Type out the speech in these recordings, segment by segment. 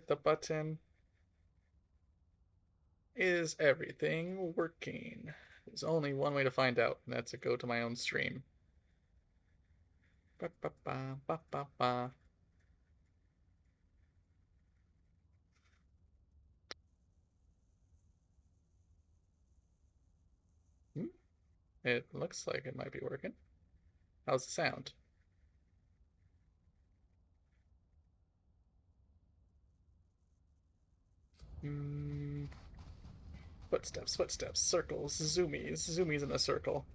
hit the button. Is everything working? There's only one way to find out, and that's to go to my own stream. Ba, ba, ba, ba, ba, ba. It looks like it might be working. How's the sound? Footsteps, footsteps, circles, zoomies, zoomies in a circle.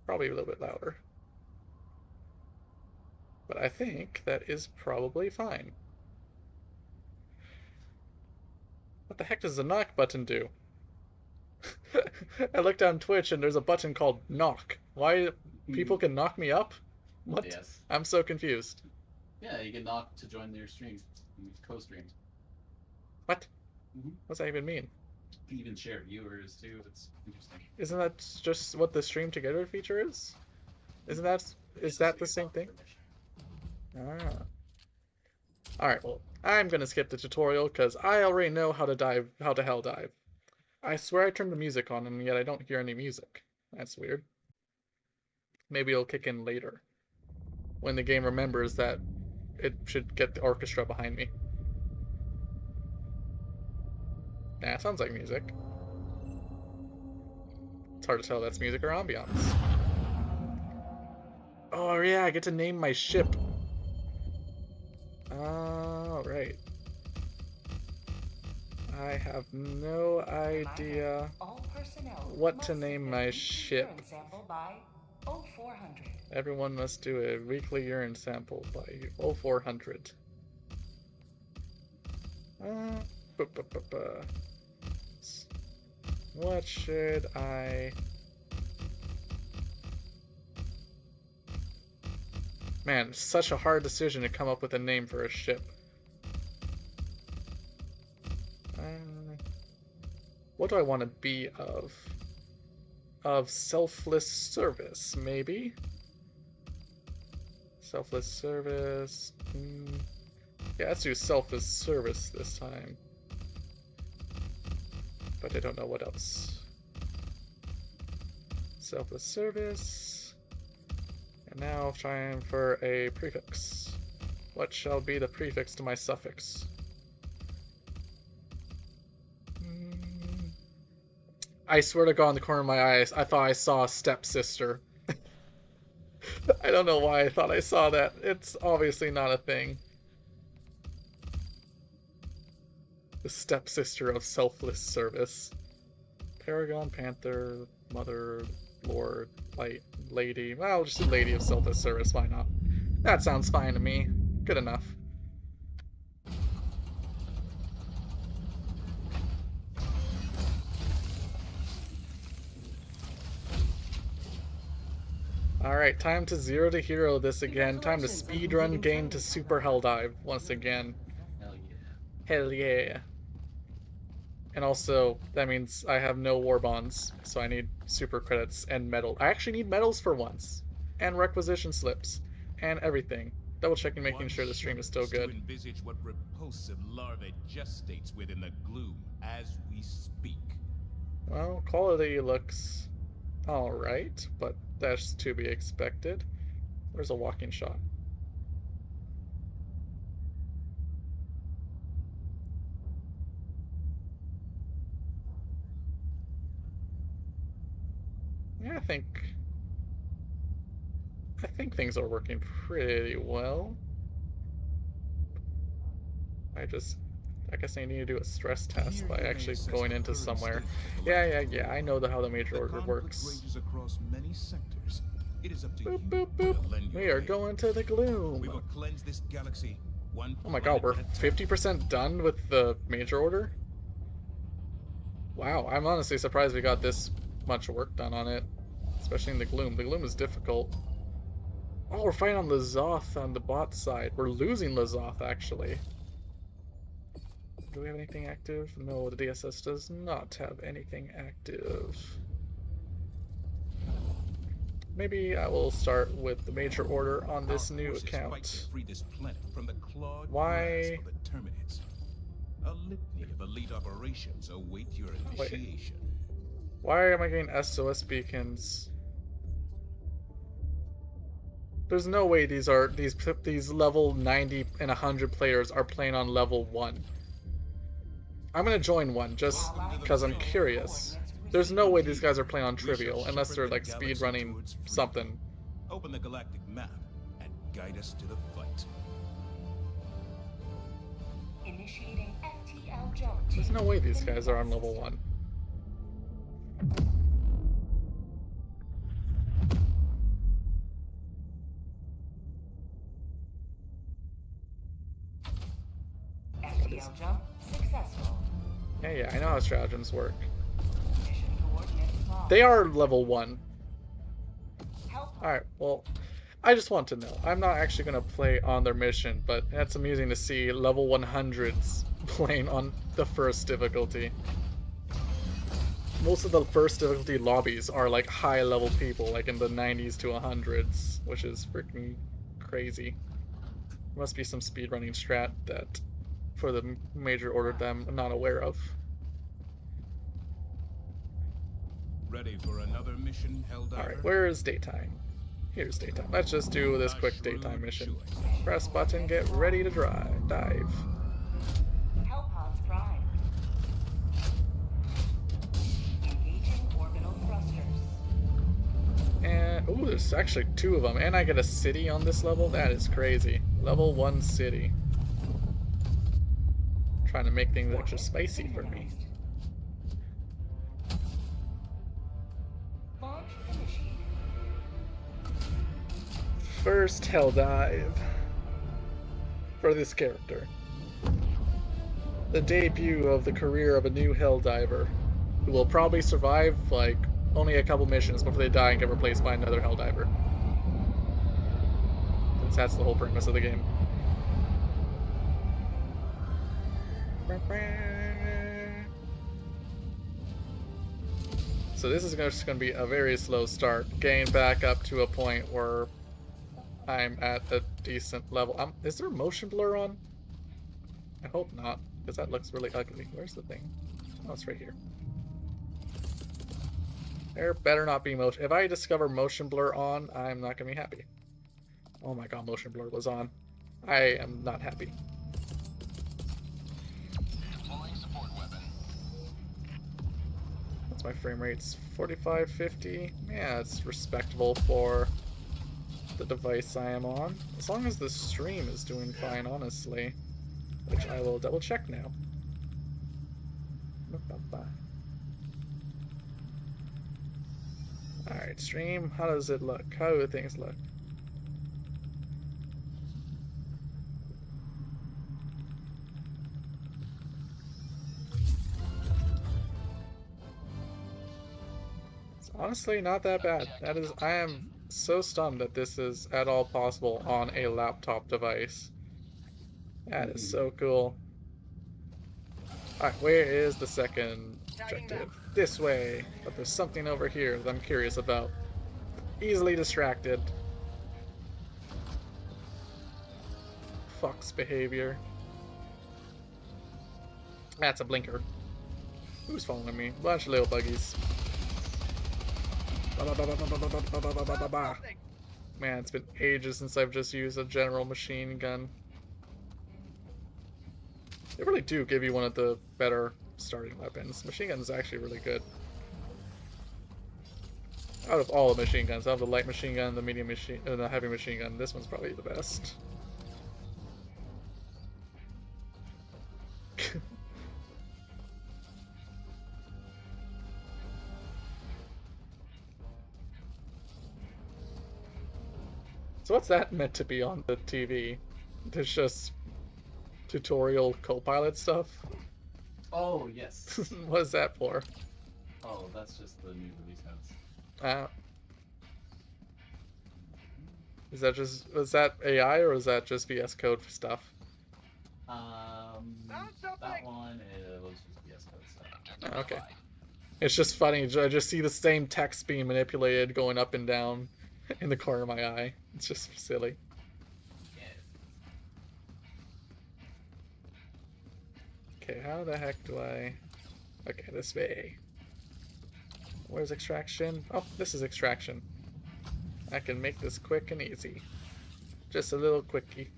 Probably a little bit louder. But I think that is probably fine. What the heck does the knock button do? I looked on Twitch and there's a button called knock. Why people can knock me up? What? Yes. I'm so confused. Yeah, you can knock to join their stream. Co-stream. What? What's that even mean? You can even share viewers too. It's interesting. Isn't that just what the stream together feature is? Is that the same thing? Ah. Alright, well, I'm gonna skip the tutorial because I already know how to hell dive. I swear I turned the music on and yet I don't hear any music. That's weird. Maybe it'll kick in later. When the game remembers that it should get the orchestra behind me. Nah, it sounds like music. It's hard to tell if that's music or ambiance. Oh yeah, I get to name my ship. Alright. I have no idea what to name my ship. Everyone must do a weekly urine sample by 0400. What should I... Man, it's such a hard decision to come up with a name for a ship. What do I want to be of? Of selfless service, maybe? Selfless service... Yeah, let's do selfless service this time. But I don't know what else. Selfless service... And now trying for a prefix. What shall be the prefix to my suffix? I swear to God, in the corner of my eyes, I thought I saw a stepsister. I don't know why I thought I saw that. It's obviously not a thing. The stepsister of selfless service. Paragon, Panther, Mother, Lord, Light, Lady. Well, just a lady of selfless service, why not? That sounds fine to me. Good enough. Alright, time to zero to hero this again. Time to speedrun game to super hell dive once again. Hell yeah. Hell yeah. And also, that means I have no war bonds, so I need super credits and medal. I actually need medals for once. And requisition slips. And everything. Double checking, making sure the stream is still good. Envisage what repulsive larvae gestates within the gloom as we speak. Well, quality looks alright, but that's to be expected. Where's a walking shot? Yeah, I think things are working pretty well. I guess I need to do a stress test by actually going into somewhere. Yeah, I know how the major order works. Across many sectors. It is up to Boop, you boop, boop. to lend your We are aid. going to the gloom. We will cleanse this galaxy. One Oh my god, we're planet at a time. 50% done with the major order? Wow, I'm honestly surprised we got this much work done on it. Especially in the gloom. The gloom is difficult. Oh, we're fighting on Lazoth on the bot side. We're losing Lazoth, actually. Do we have anything active? No, the DSS does not have anything active. maybe I will start with the major order on this Our new forces fight account. to free this planet from the clawed Why? grasp of the Terminids. A litany of elite operations await your Wait. initiation. Why am I getting SOS beacons? There's no way these level 90 and 100 players are playing on level 1. I'm gonna join one just because I'm curious. There's no way these guys are playing on trivial unless they're like speed running something. Open the galactic map and guide us to the fight. Initiating FTL jump. There's no way these guys are on level 1. FTL jump successful. Yeah, I know how stratagems work. Mission coordinates lost. They are level 1. Help. Alright, well, I just want to know. I'm not actually going to play on their mission, but that's amusing to see level 100s playing on the first difficulty. Most of the first difficulty lobbies are like high level people, like in the 90s to 100s, which is freaking crazy. There must be some speedrunning strat that, for the major order, that I'm not aware of. Ready for another mission, Helldiver? Alright, where is daytime? Here's daytime. Let's just do this quick daytime mission. Press button, get ready to dive. Help pods prime. Engaging orbital thrusters. And, ooh, there's actually 2 of them. And I get a city on this level? That is crazy. Level 1 city. Trying to make things extra spicy for me. Launch initiated. First hell dive for this character. The debut of the career of a new Helldiver who will probably survive like only a couple missions before they die and get replaced by another Helldiver. Since that's the whole premise of the game. So this is just going to be a very slow start, getting back up to a point where I'm at a decent level. Is there motion blur on? I hope not, because that looks really ugly. Where's the thing? Oh, it's right here. There better not be motion. If I discover motion blur on, I'm not going to be happy. Oh my god, motion blur was on. I am not happy. Deploying support weapon. What's my frame rates? 45, 50? Yeah, it's respectable for the device I am on. As long as the stream is doing fine, honestly. Which I will double check now. Alright, stream, how does it look? How do things look? It's honestly not that bad. I am so stunned that this is at all possible on a laptop device. That is so cool. Alright, where is the second objective? This way. But there's something over here that I'm curious about. Easily distracted. Fox behavior. That's a blinker. Who's following me? Bunch of little buggies. Man, it's been ages since I've just used a general machine gun. They really do give you one of the better starting weapons. Machine gun is actually really good. Out of all the machine guns, out of the light machine gun, the medium machine, and the heavy machine gun, this one's probably the best. So what's that meant to be on the TV? There's just tutorial co-pilot stuff? Oh, yes. What is that for? Oh, that's just the new release notes. Was that AI or was that just VS Code stuff? That one, it was just VS Code stuff. Okay. It's just funny, I just see the same text being manipulated going up and down in the corner of my eye. It's just silly. Okay, how the heck do I... Okay, this way. Where's extraction? Oh, this is extraction. I can make this quick and easy. Just a little quickie.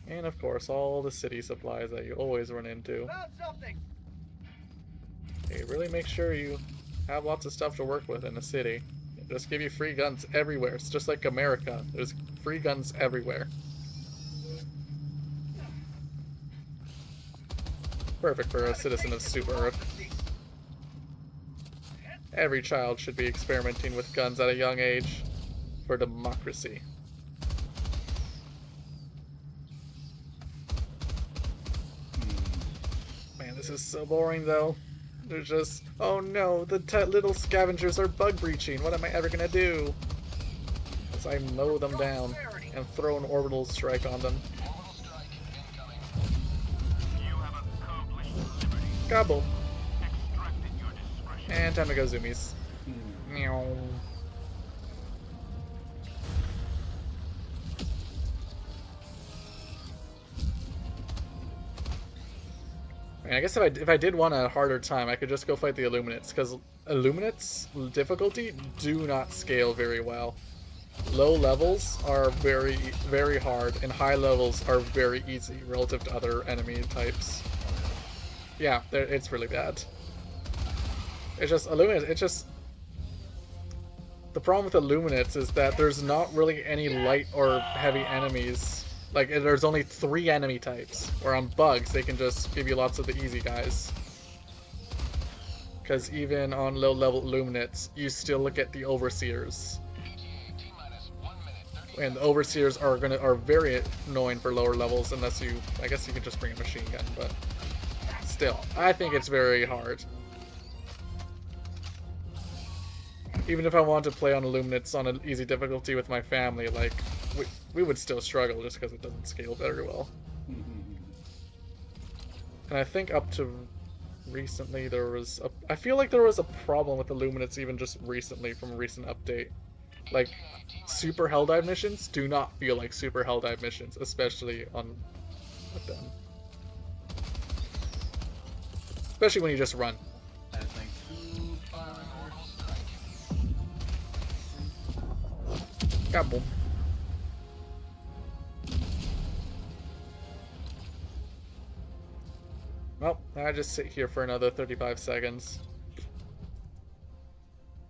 And of course, all the city supplies that you always run into. Found something. Okay, really make sure you have lots of stuff to work with in the city. Just give you free guns everywhere. It's just like America. There's free guns everywhere. Perfect for a citizen of Super Earth. Every child should be experimenting with guns at a young age for democracy. Man, this is so boring though. There's just, oh no, the little scavengers are bug breaching. What am I ever gonna do? As I mow them down and throw an orbital strike on them. Orbital strike incoming. You have accomplished liberty. Gobble. Extracted your discretion. And time to go zoomies. Meow. I mean, I guess if I did want a harder time, I could just go fight the Illuminates, because Illuminates difficulty do not scale very well. Low levels are very, very hard, and high levels are very easy relative to other enemy types. Yeah, it's really bad. It's just Illuminates. It's just the problem with Illuminates is that there's not really any light or heavy enemies. Like, there's only 3 enemy types, where on bugs, they can just give you lots of the easy guys. Because even on low-level Illuminates, you still get the Overseers. T-minus 1 minute, 30 And the Overseers are very annoying for lower levels, unless you... I guess you can just bring a machine gun, but... Still, I think it's very hard. Even if I wanted to play on Illuminates on an easy difficulty with my family, like... We would still struggle just because it doesn't scale very well. And I think up to recently there was I feel like there was a problem with Illuminates even just recently from a recent update. Like, super Helldive missions do not feel like super Helldive missions, especially on with them. Especially when you just run. That thing's too far. Kaboom. Well, I just sit here for another 35 seconds.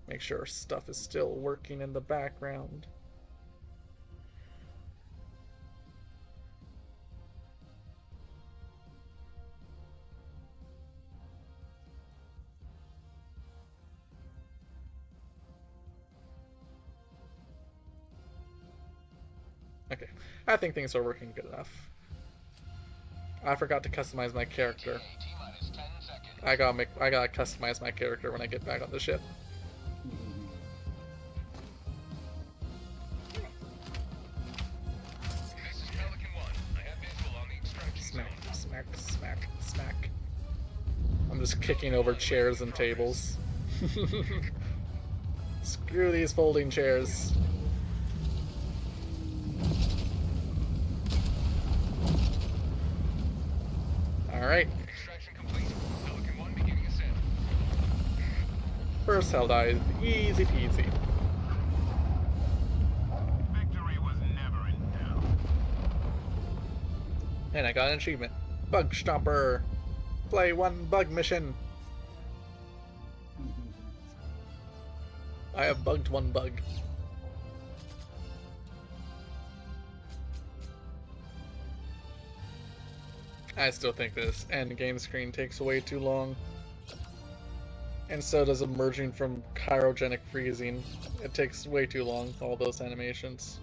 Make sure stuff is still working in the background. Okay, I think things are working good enough. I forgot to customize my character. T-minus 10 seconds. I gotta customize my character when I get back on the ship. This is Pelican 1. I have visual on the extraction Smack, zone. smack, smack, smack. I'm just kicking over chairs and tables. Screw these folding chairs. Alright, Extraction complete. Pelican 1 beginning ascent. first Helldive, easy peasy. Victory was never in doubt. And I got an achievement. Bug Stomper! Play 1 bug mission! I have bugged 1 bug. I still think this end game screen takes way too long. And so does emerging from cryogenic freezing. It takes way too long, all those animations.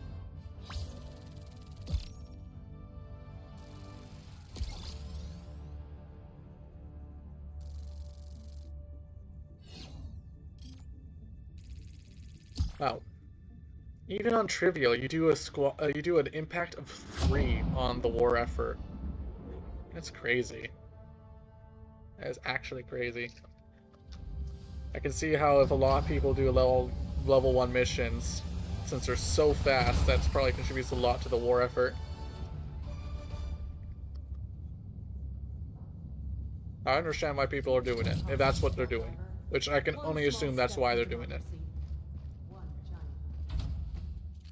Wow. Even on Trivial, you do you do an impact of 3 on the war effort. That's crazy. That is actually crazy. I can see how if a lot of people do level 1 missions, since they're so fast, that's probably contributes a lot to the war effort. I understand why people are doing it, if that's what they're doing. Which I can only assume that's why they're doing it.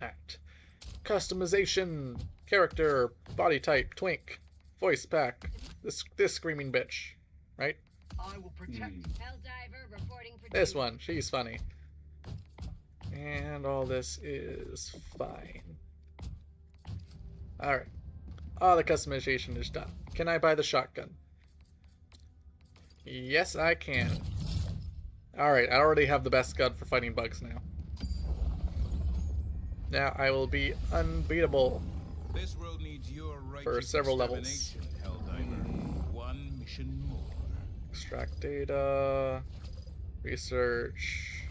Act. Customization. Character. Body type. Twink. Voice pack. This screaming bitch. Right? I will protect. Helldiver reporting for This duty. one. She's funny. And all this is fine. Alright. All the customization is done. Can I buy the shotgun? Yes, I can. Alright, I already have the best gun for fighting bugs now. Now I will be unbeatable. This world needs your For several levels. extermination, Helldiver. One mission more. Extract data. Research.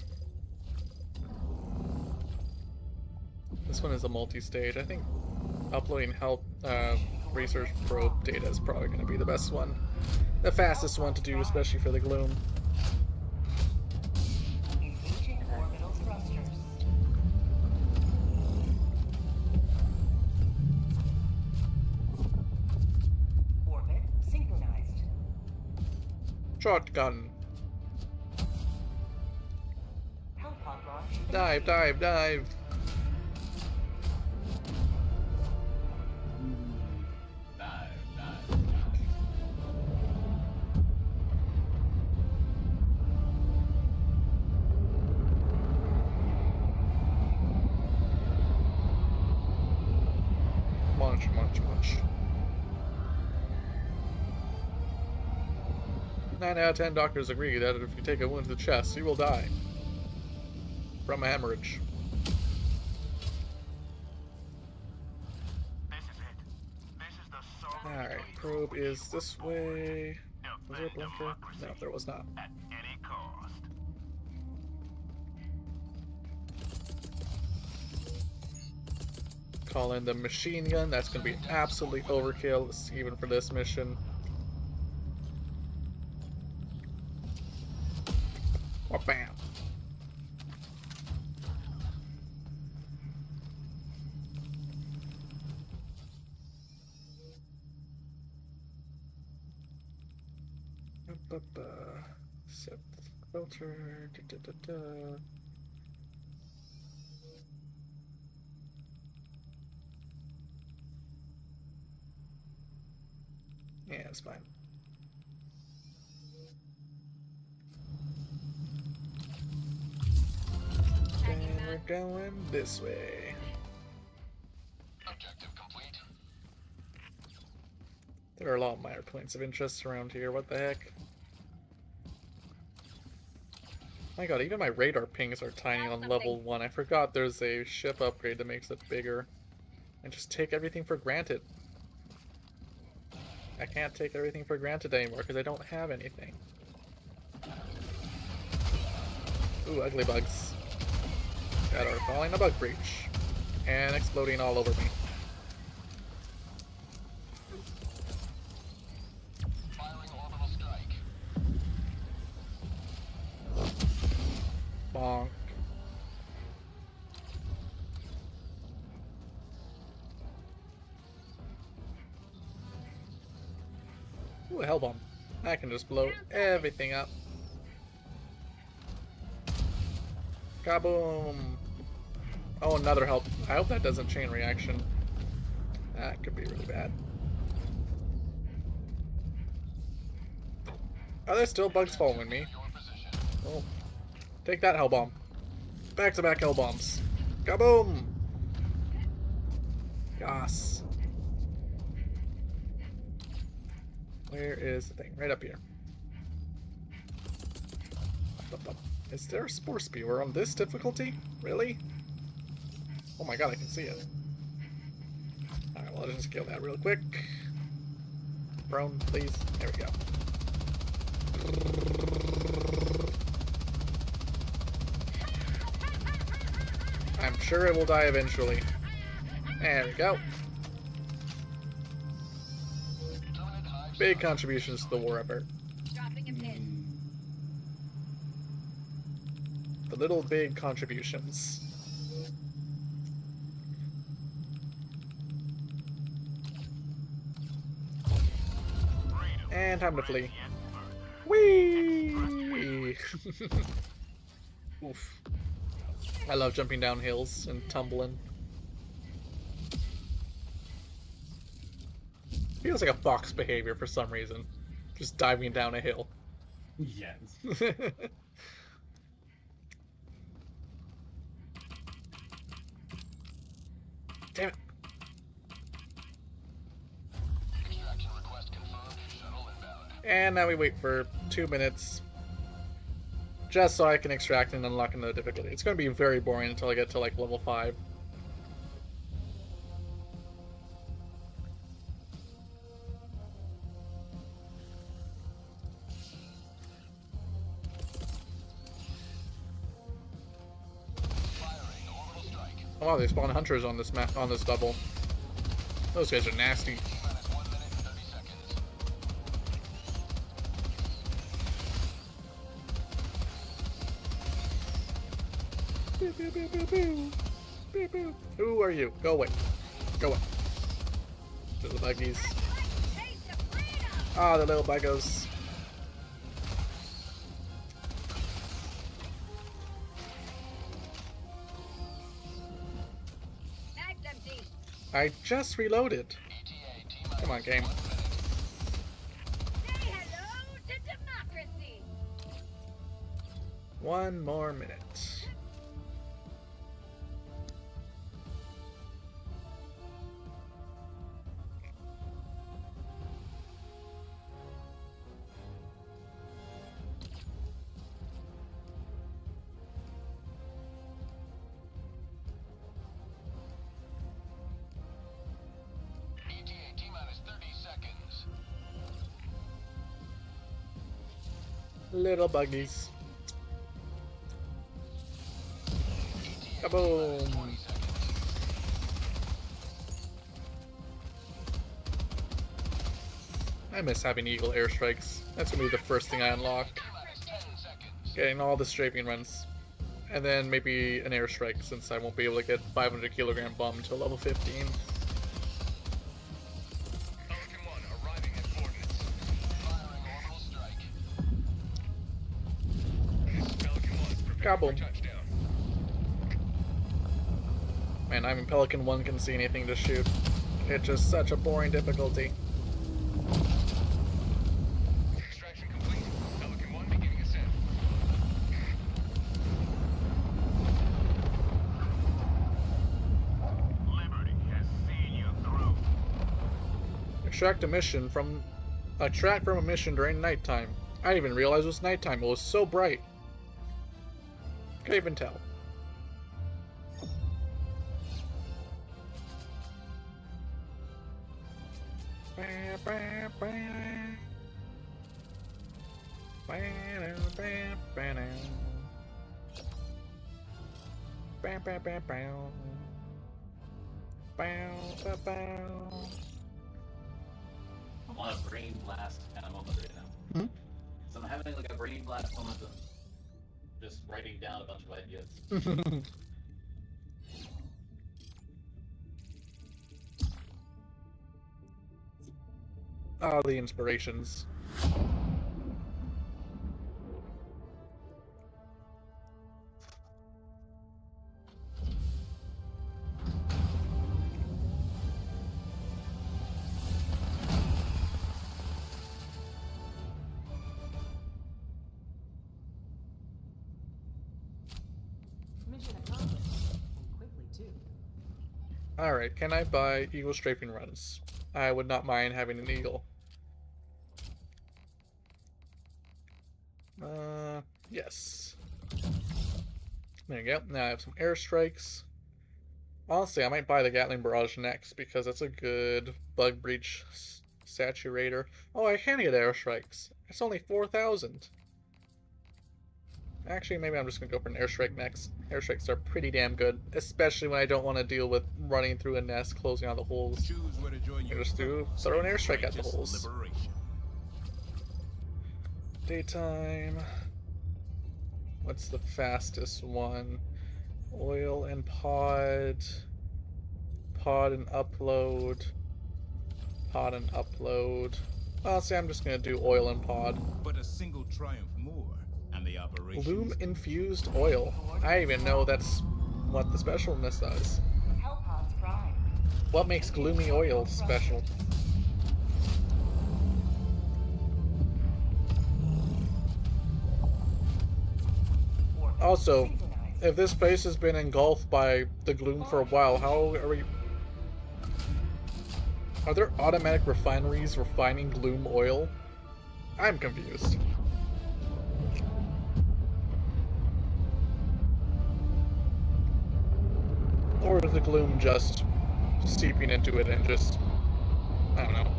This one is a multi-stage. I think uploading research probe data is probably going to be the best one. The fastest one to do, especially for the gloom. Engaging orbital thrusters. Orbit synchronized. Shotgun. Hellpod launch. Dive, dive, dive. Dive. Munch, munch, munch. 9 out of 10 doctors agree that if you take a wound to the chest, you will die. From a hemorrhage. This is it. This is the soul. Alright, probe is this way. Was there a blinker? No, there was not. At any cost. Call in the machine gun. That's going to be absolutely overkill, even for this mission. Oh, bam. Set filter. Yeah, it's fine. And we're going this way. Objective complete. There are a lot of minor points of interest around here. What the heck? My god, even my radar pings are tiny on level 1. I forgot there's a ship upgrade that makes it bigger. And just take everything for granted. I can't take everything for granted anymore because I don't have anything. Ooh, ugly bugs. That are falling a bug breach. And exploding all over me. Firing orbital strike. Bonk. Ooh, a hell bomb. I can just blow everything up. Kaboom! Oh, another help. I hope that doesn't chain reaction. That could be really bad. Are there still bugs following me? Your position. Oh. Take that hell bomb. Back-to-back hell bombs. Kaboom! Yas. Where is the thing? Right up here. Up. Is there a spore spewer on this difficulty? Really? Oh my god, I can see it. Alright, well, I'll just kill that real quick. Prone, please. There we go. I'm sure it will die eventually. There we go. Big contributions to the war effort. Dropping a pin. The little big contributions. And time to flee. Whee! Oof. I love jumping down hills and tumbling. Feels like a fox behavior for some reason. Just diving down a hill. Yes. Damn it. Extraction request confirmed. Shuttle inbound. And now we wait for 2 minutes. Just so I can extract and unlock another difficulty. It's going to be very boring until I get to like level 5. Firing orbital strike. Oh wow, they spawn hunters on this map, on this double. Those guys are nasty. Minus 1 minute and 30 seconds. Pew, pew, pew, pew, pew. Pew, pew. Who are you? Go away. Go away. Little buggies. Taste of freedom! Ah, the little buggos. Bag's empty. I just reloaded. ETA T-minus Come on, game. 1 minute. Say hello to democracy! 1 more minute. ETA T-minus 30 seconds. Little buggies. ETA Kaboom. T-minus 20 seconds. I miss having eagle airstrikes. That's gonna be the first thing I unlock. T-minus 10 seconds. Getting all the strafing runs. And then maybe an airstrike, since I won't be able to get 500 kilogram bomb until level 15. Pelican 1 arriving at coordinates. Firing orbital strike. This is Pelican 1 preparing Kaboom. for touchdown. Man, I'm in Pelican 1 can see anything to shoot. It's just such a boring difficulty. Extraction complete. Pelican 1 beginning ascent. Liberty has seen you through. Extract from a mission during nighttime. I didn't even realize it was nighttime. It was so bright. Can't even tell. I'm on a brain blast kind of moment right now. Hmm? So I'm having like a brain blast moment of just writing down a bunch of ideas. Ah, the inspirations. Mission accomplished. And quickly, too. Alright, can I buy eagle strafing runs? I would not mind having an eagle. Yes. There you go. Now I have some airstrikes. Honestly, I might buy the Gatling Barrage next because that's a good bug breach saturator. Oh, I can get airstrikes. It's only 4,000. Actually, maybe I'm just gonna go for an airstrike next. Airstrikes are pretty damn good, especially when I don't want to deal with running through a nest, closing all the holes. Choose where to join your Just do throw an airstrike at the courageous holes. liberation. Daytime. What's the fastest one? Oil and pod. Pod and upload. Pod and upload. Well, see, I'm just gonna do oil and pod. But a single triumph more, and the operation. Loom infused oil. I even know that's what the specialness does. Hellpods prime. What makes gloomy oil special? Also, if this place has been engulfed by the gloom for a while, how are we... Are there automatic refineries refining gloom oil? I'm confused. Or is the gloom just seeping into it and just... I don't know.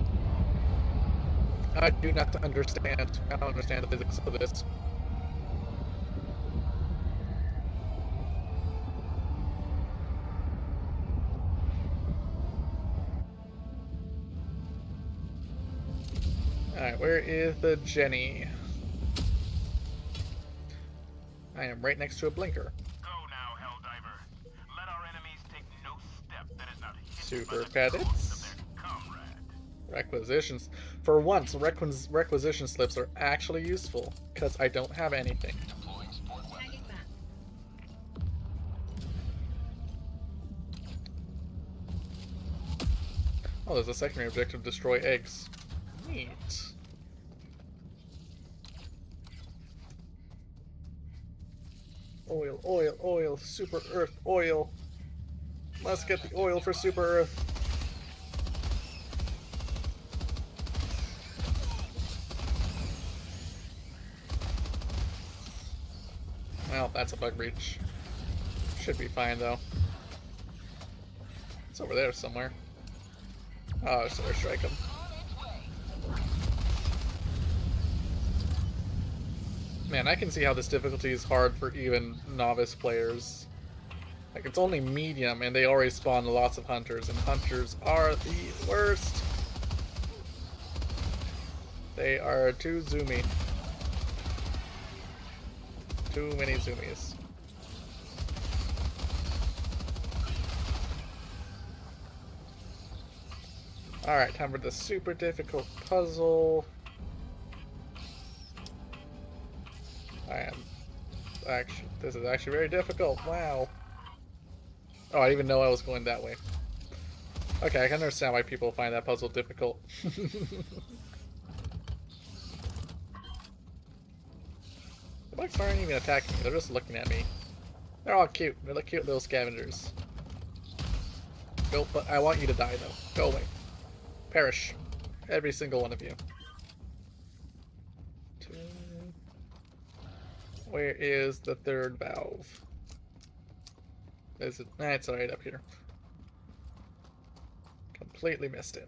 I do not understand. I don't understand the physics of this. Alright, where is the Jenny? I am right next to a blinker. Go now, Helldiver. Let our enemies take no step that is not hidden Super by the thoughts of credits. their comrade. Requisitions. For once, requisition slips are actually useful, because I don't have anything. Deploying support weapon. Tagging back. Oh, there's a secondary objective, destroy eggs. Neat. Oil, oil, oil, super earth, oil. Let's get the oil for super earth. Well, that's a bug breach. Should be fine though. It's over there somewhere. Oh, so I strike him. Man, I can see how this difficulty is hard for even novice players. Like, it's only medium, and they already spawn lots of hunters, and hunters are the worst. They are too zoomy. Too many zoomies. Alright, time for the super difficult puzzle. This is actually very difficult. Wow. Oh, I didn't even know I was going that way. Okay, I can understand why people find that puzzle difficult. The bugs aren't even attacking me, they're just looking at me. They're all cute. They're like cute little scavengers. Go, but I want you to die though. Go away. Perish. Every single one of you. Where is the third valve? Is it? Nah, it's right up here. Completely missed it.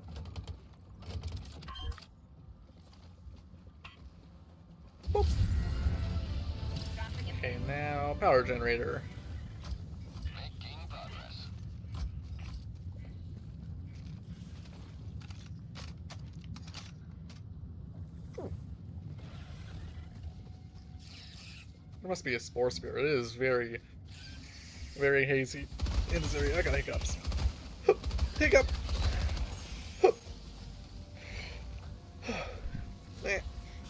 Boop. Okay, now power generator. Making progress. There must be a spore spear. It is very, very hazy in this area. I got hiccups. Hiccup!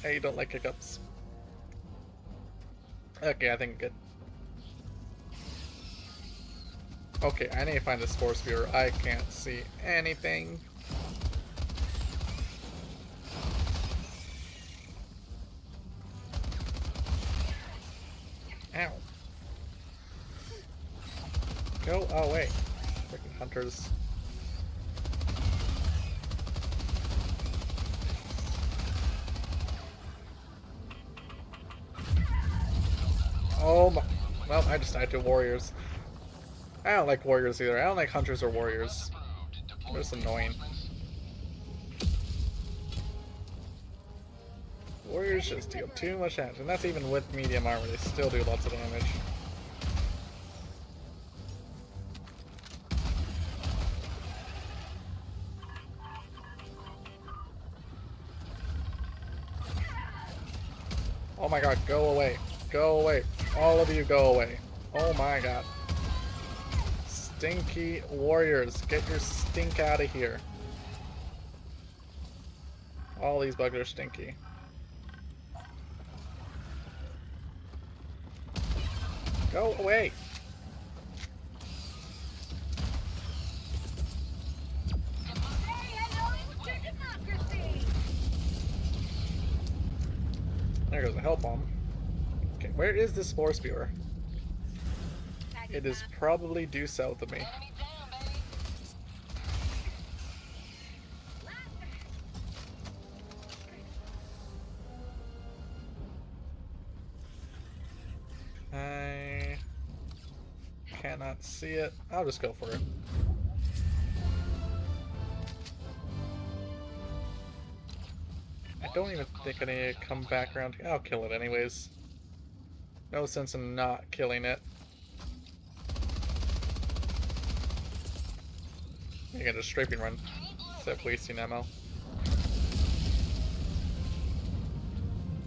I don't like hiccups. Okay, I think good. Okay, I need to find the spore spear. I can't see anything. Ow. Go away. Freaking hunters. Oh my. Well, I just died to warriors. I don't like warriors either. I don't like hunters or warriors. They're just annoying. Warriors just deal too much damage, and that's even with medium armor. They still do lots of damage. Oh my god, go away. Go away. All of you go away. Oh my god. Stinky warriors, get your stink out of here. All these bugs are stinky. Go away. Say hello to democracy. There goes the hell bomb. Okay, where is this spore spewer? It is probably due south of me. Enemy down, baby. I cannot see it. I'll just go for it. I don't even think I need to come back around. I'll kill it anyways. No sense in not killing it. You can just strafing run instead of wasting ammo.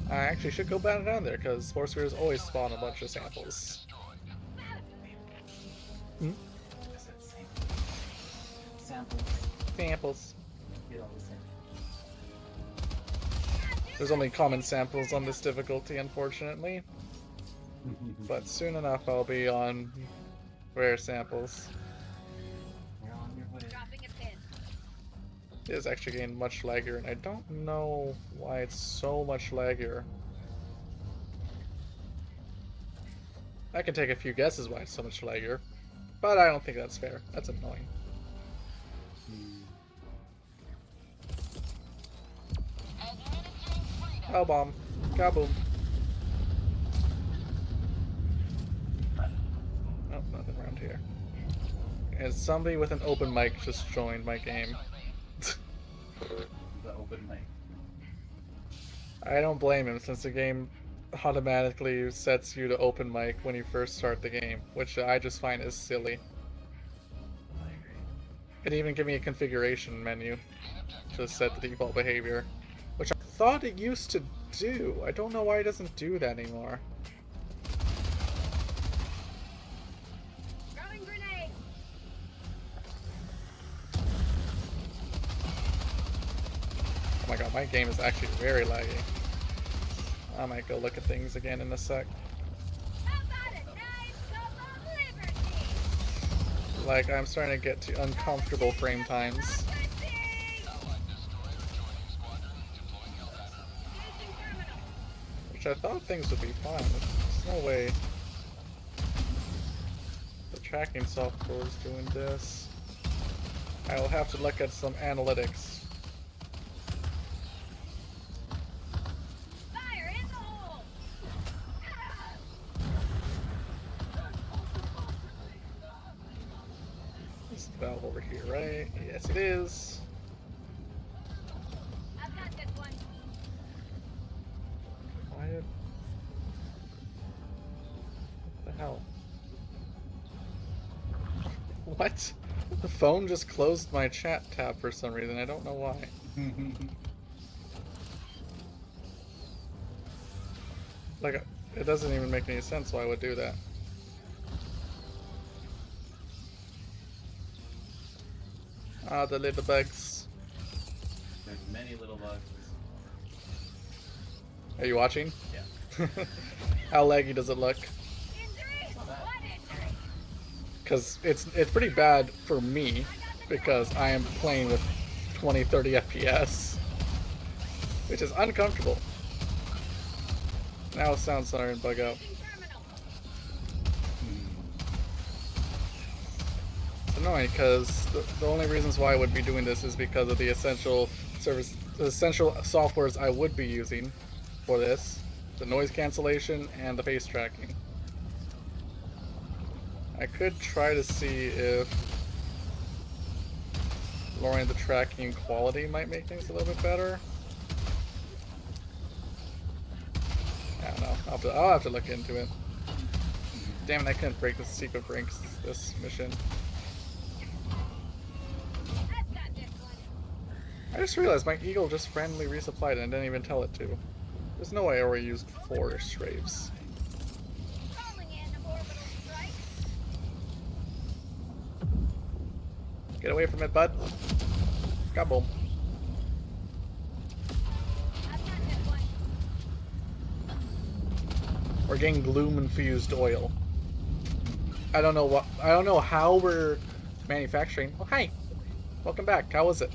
I actually should go back down there because spore spears always spawn a bunch of samples. Hmm? I said samples. Samples. Get all the samples. There's only common samples on this difficulty, unfortunately. But soon enough I'll be on rare samples. You're on your way. Dropping a pin. It is actually getting much laggier, and I don't know why it's so much laggier. I can take a few guesses why it's so much laggier, but I don't think that's fair. That's annoying. Hell bomb. Kaboom. Oh, nothing around here. And somebody with an open mic just joined my game. The open mic. I don't blame him, since the game automatically sets you to open mic when you first start the game, which I just find is silly. I agree. It even gave me a configuration menu to set the default behavior, which I thought it used to do. I don't know why it doesn't do that anymore. Throwing grenade. Oh my god, my game is actually very laggy. I might go look at things again in a sec. How about a nice cup of liberty? Like, I'm starting to get to uncomfortable frame times, Democracy! Allied destroyer joining squadron. Deploying Helldiver. Engaging terminal. which I thought things would be fine. There's no way the tracking software is doing this. I will have to look at some analytics. Fire in the hole. Is the valve over here, right? Yes, it is. I've got this one. Quiet. What the hell? What? The phone just closed my chat tab for some reason. I don't know why. Like, it doesn't even make any sense why I would do that. Ah, the little bugs. There's many little bugs. Are you watching? Yeah. How laggy does it look? Injury? Not bad. What injury? Because it's pretty bad for me, because I am playing with 20-30 FPS, which is uncomfortable. Now sound's starting to bug out. Engaging terminal. It's annoying because the only reasons why I would be doing this is because of the essential softwares I would be using for this: the noise cancellation and the face tracking. I could try to see if lowering the tracking quality might make things a little bit better. I don't know. I'll have to look into it. Damn it, I couldn't break the secret breaks this mission. I've got this one. I just realized my eagle just randomly resupplied and I didn't even tell it to. There's no way I already used 4 strafes. Get away from it, bud. Kaboom. I've got this one. We're getting gloom infused oil. I don't know how we're manufacturing. Oh, hi. Welcome back. How was it?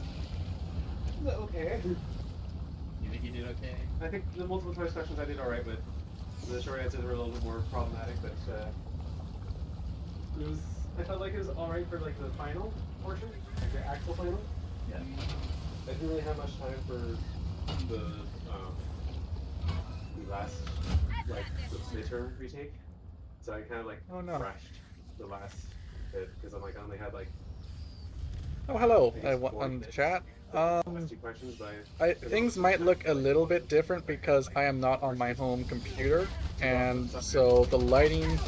Okay. You think you did okay? I think the multiple choice questions I did alright with. The short answers were a little bit more problematic, but it was. I felt like it was alright for like the final portion, like the actual final. Yeah. I didn't really have much time for the last like the midterm retake, so I kind of like Oh, no. rushed the last bit because I'm like I only had like Oh, hello. I think it's On the 40 chat. last 2 questions, but Things might look a little bit different because I am not on my home computer, and so the lighting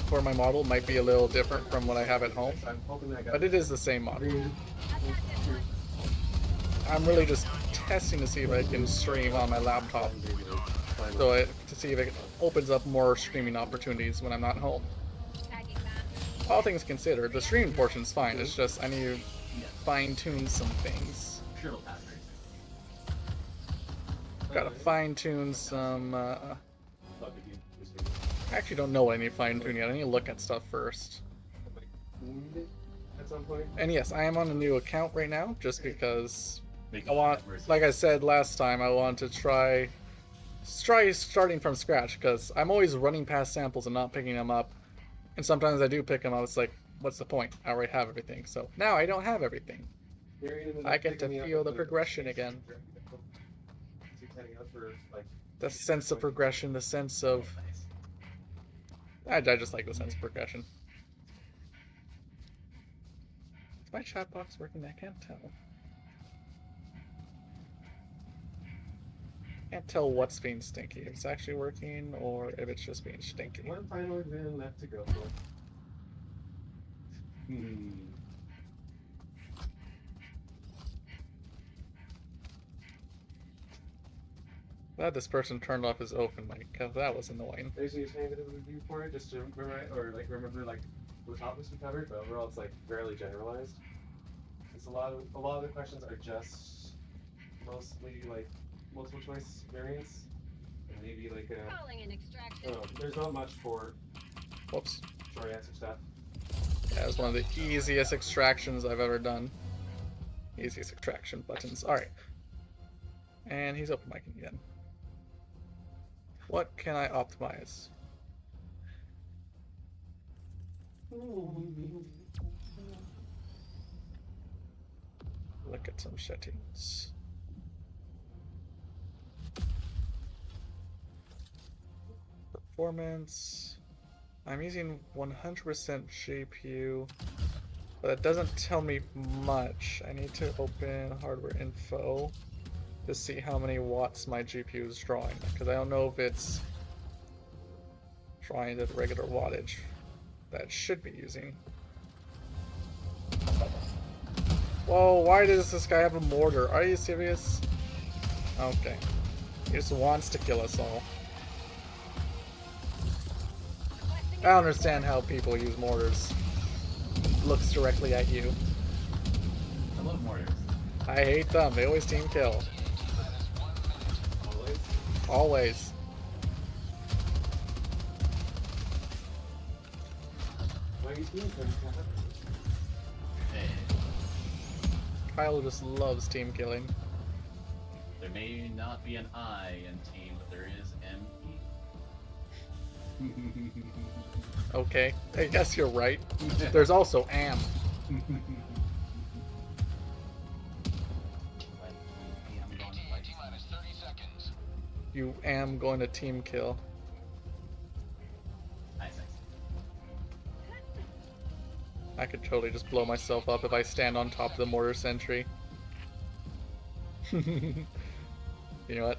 for my model might be a little different from what I have at home, I'm hoping that I got but it is the same model. I've got this one. I'm really just testing to see if I can stream on my laptop, to see if it opens up more streaming opportunities when I'm not home. Tagging that. All things considered, the streaming portion's fine. It's just I need to fine-tune some things. Sure it'll pass very soon. Gotta fine-tune some. I actually don't know what I need to fine-tune yet. I need to look at stuff first. At some point. And yes, I am on a new account right now, just because Make I want, like I said last time, I want to try starting from scratch, because I'm always running past samples and not picking them up. And sometimes I do pick them up, it's like, what's the point? I already have everything. So now I don't have everything. I get to feel the progression again. The sense of progression, the sense of... I just like the sense of progression. Is my chat box working? I can't tell. Can't tell what's being stinky. If it's actually working or if it's just being stinky. One final exam left to go for. Glad this person turned off his open mic, because that was annoying. Basically, you're saying that it was a review for it, just to remember like the topics we covered, but overall it's like fairly generalized. It's a lot of the questions are just mostly like multiple choice variants, and maybe like Calling an I extraction. don't know, there's not much for Whoops. short answer stuff. That was one of the easiest extractions I've ever done. Easiest extraction buttons. Alright. And he's open micing again. What can I optimize? Look at some settings. Performance. I'm using 100% GPU, but that doesn't tell me much. I need to open hardware info to see how many watts my GPU is drawing, because I don't know if it's drawing the regular wattage that it should be using. Whoa, why does this guy have a mortar? Are you serious? Okay. He just wants to kill us all. I don't understand how people use mortars. Looks directly at you. I love mortars. I hate them. They always team kill. Always. Always. Why are you doing things? Hey, Kyle just loves team killing. there may not be an I in team, but there is MP. Okay, I guess you're right. There's also am. I'm going to fight. T-minus 30 seconds. You am going to team kill. Nice. I could totally just blow myself up if I stand on top of the mortar sentry. You know what?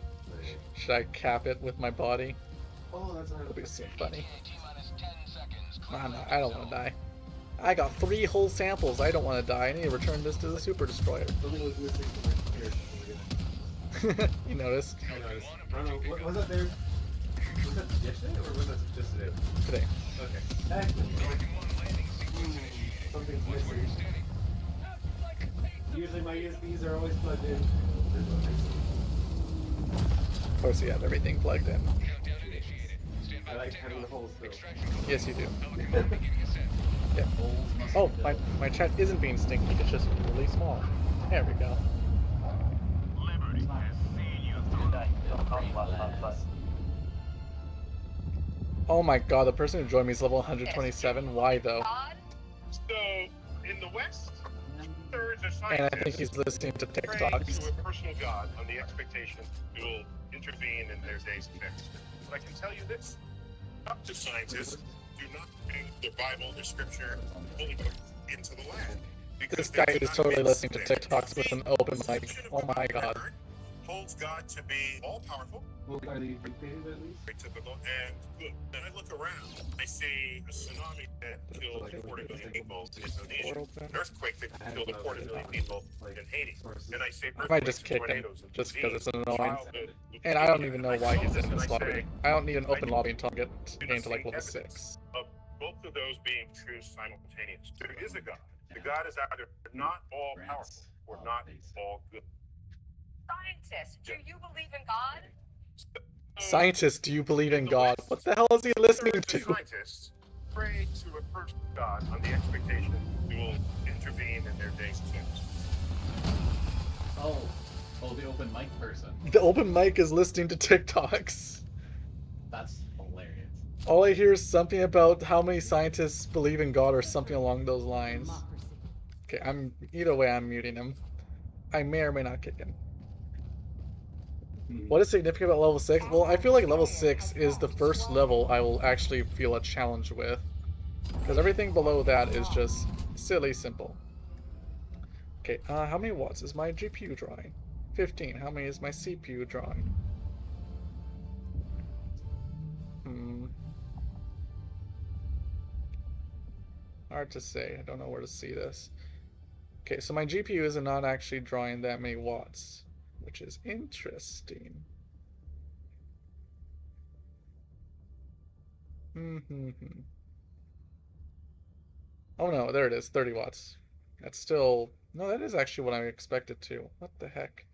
Should I cap it with my body? Oh, that's not It'll be so funny. T-minus 10 seconds. No, I don't want to die. I got 3 whole samples. I don't want to die. I need to return this to the Super Destroyer. Something was missing from my computer. You noticed? I noticed. I don't know. Was that there? Was that yesterday or was that just today? Today. Okay. Excellent. Something's missing. my USBs are always plugged in. Of course, you have everything plugged in. Countdown initiated. Stand by I like for having the takeoff. holes filled. Extraction control. Yes, you do. Helicopter beginning ascent. Yeah. Holes must Oh, be my, filled. my chat isn't being stinky, it's just really small. There we go. Liberty has seen you through. Oh my god, the person who joined me is level 127. Why though? So, in the West, two-thirds of And I scientists think he's listening to pray TikToks. to a personal God on the expectation he will intervene in their days fixed. But I can tell you this: up to scientists do not bring the Bible, the Scripture, the Holy Book into the land. This Because guy they do is not totally mix listening to them. TikToks with an open mic. Description of Oh the my Bible god. record holds God to be all-powerful, Well, are they dictated at least? very typical, and good. Then I look around, I see a tsunami that killed 40 million people in Indonesia, an earthquake that killed 40 million people in Haiti, and I see I might just earthquakes, kick him, tornadoes, and just because it's disease, annoying. childhood And I don't leukemia, even and know I why saw he's this in and this I lobby. say, I don't need an open I lobby until I get do not into like see level evidence 6. of both of those being true simultaneous. There is a God. The God is either not all powerful or not all good. Scientists, do you believe in God? Scientists, do you believe in the God? West, What the hell is he listening two-thirds to? of scientists pray to a personal God on the expectation he will intervene in their days fixed. Oh, the open mic person. The open mic is listening to TikToks. That's hilarious. All I hear is something about how many scientists believe in God or something along those lines. Democracy. Okay, either way I'm muting him. I may or may not kick him. What is significant about level 6? Well, I feel like level 6 is the first level I will actually feel a challenge with. Because everything below that is just silly simple. Okay, how many watts is my GPU drawing? 15. How many is my CPU drawing? Hard to say. I don't know where to see this. Okay, so my GPU is not actually drawing that many watts, which is interesting. Oh no, there it is, 30 watts. That's still... No, that is actually what I expected to. What the heck?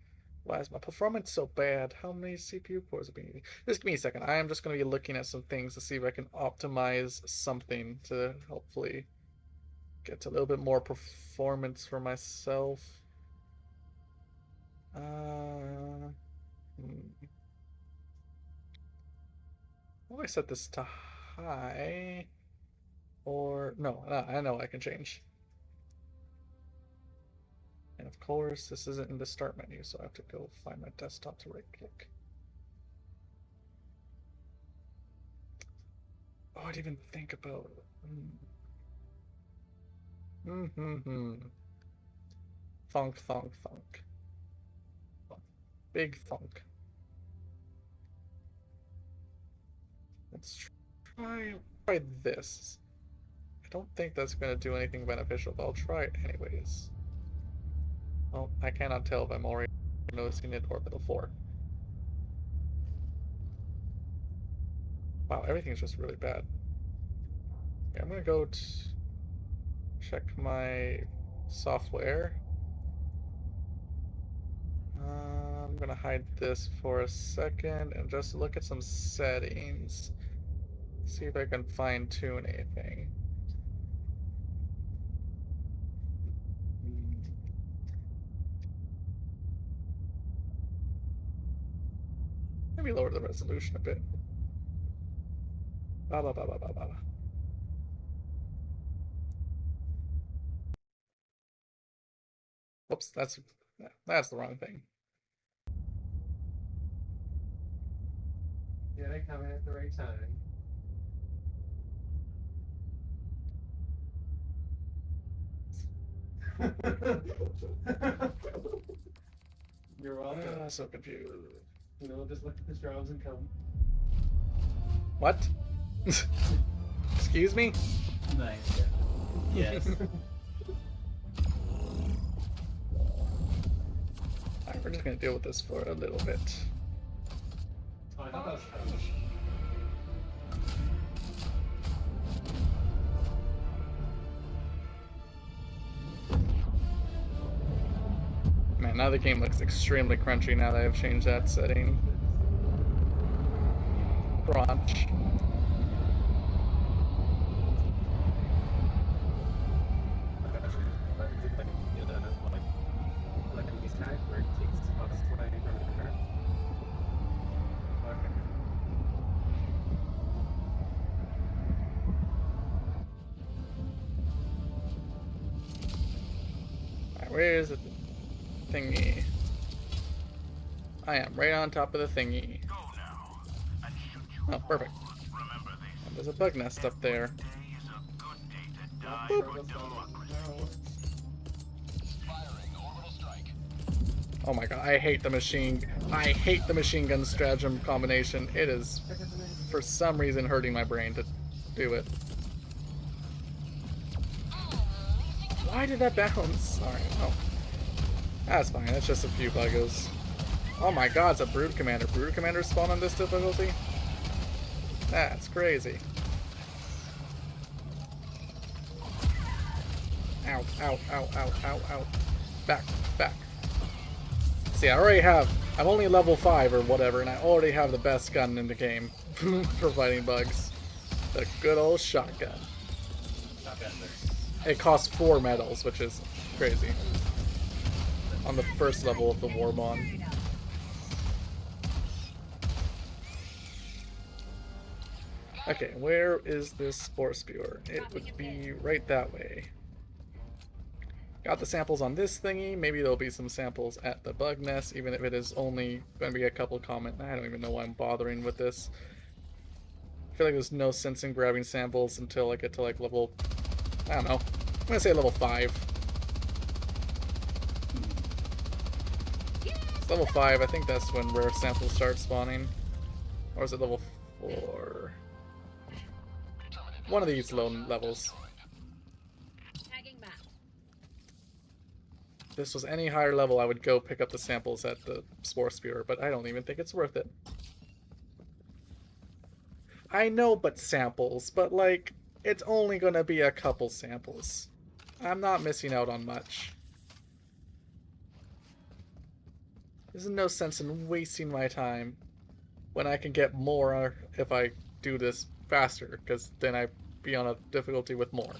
Why is my performance so bad? How many CPU cores are being used? Just give me a second. I am just going to be looking at some things to see if I can optimize something to hopefully get a little bit more performance for myself. Will I set this to high? Or, no, I know I can change. And of course, this isn't in the start menu, so I have to go find my desktop to right click. Oh, I didn't even think about it. Thunk, thunk, thunk. Big thunk. Let's try this. I don't think that's going to do anything beneficial, but I'll try it anyways. Well, I cannot tell if I'm already noticing it or level 4. Wow, everything's just really bad. Okay, I'm gonna go check my software. I'm gonna hide this for a second and just look at some settings. See if I can fine tune anything. Maybe lower the resolution a bit. Ba ba ba ba ba ba. Oops, that's the wrong thing. Yeah, they come in at the right time. You're welcome. So confused. You know, just look at the drums and come. What? Excuse me? Nice. Yes. Alright, we're just gonna deal with this for a little bit. Oh, I thought that was Skomesh. Man, now the game looks extremely crunchy now that I've changed that setting. Crunch. Alright, where is the thingy? I am right on top of the thingy. Oh, perfect. And there's a bug nest up there. Boop. Oh my god, I hate the machine gun stratagem combination. It is, for some reason, hurting my brain to do it. Why did that bounce? Alright, oh. That's fine, that's just a few buggos. Oh my god, it's a Brood Commander. Brood Commander spawn on this difficulty? That's crazy. Ow, ow, ow, ow, ow, ow. Back, back. See, I'm only level 5 or whatever, and I already have the best gun in the game for fighting bugs. The good old shotgun. It costs 4 medals, which is crazy. On the first level of the Warbond. Okay, where is this Spore Spewer? It would be right that way. Got the samples on this thingy. Maybe there'll be some samples at the bug nest, even if it is only going to be a couple comment. I don't even know why I'm bothering with this. I feel like there's no sense in grabbing samples until I get to like level, I don't know, I'm going to say level 5. It's level 5, I think that's when rare samples start spawning. Or is it level 4? One of these low levels. If this was any higher level, I would go pick up the samples at the Spore Spewer, but I don't even think it's worth it. I know but samples, but like, it's only gonna be a couple samples. I'm not missing out on much. There's no sense in wasting my time when I can get more if I do this faster, because then I'd be on a difficulty with more.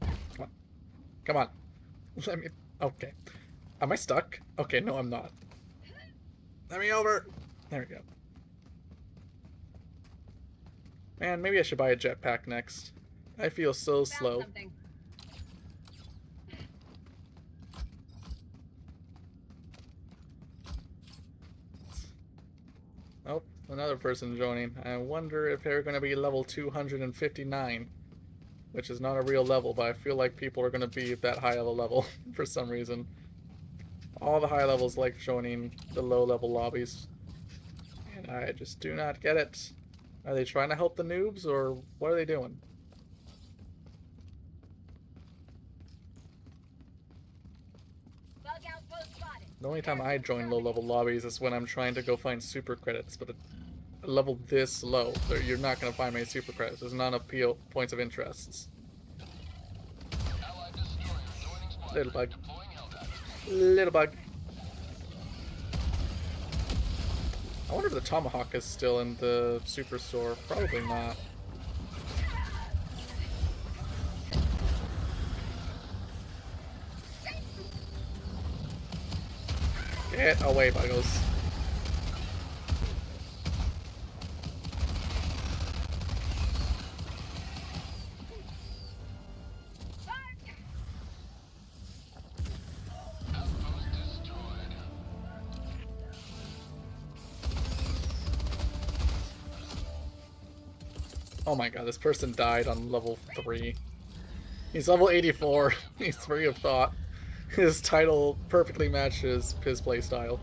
Come on. Come on. Let me... Okay. Am I stuck? Okay, no, I'm not. Let me over! There we go. Man, maybe I should buy a jetpack next. I feel so slow. Oh, another person joining. I wonder if they're going to be level 259, which is not a real level, but I feel like people are going to be at that high of a level for some reason. All the high levels like joining the low level lobbies, and I just do not get it. Are they trying to help the noobs, or what are they doing? The only time I join low-level lobbies is when I'm trying to go find super credits, but at a level this low, you're not going to find many super credits. There's not enough points of interests. Little bug. Little bug. I wonder if the Tomahawk is still in the superstore. Probably not. Get away, buggos. Oh my god, this person died on level 3. He's level 84. He's free of thought. His title perfectly matches his playstyle.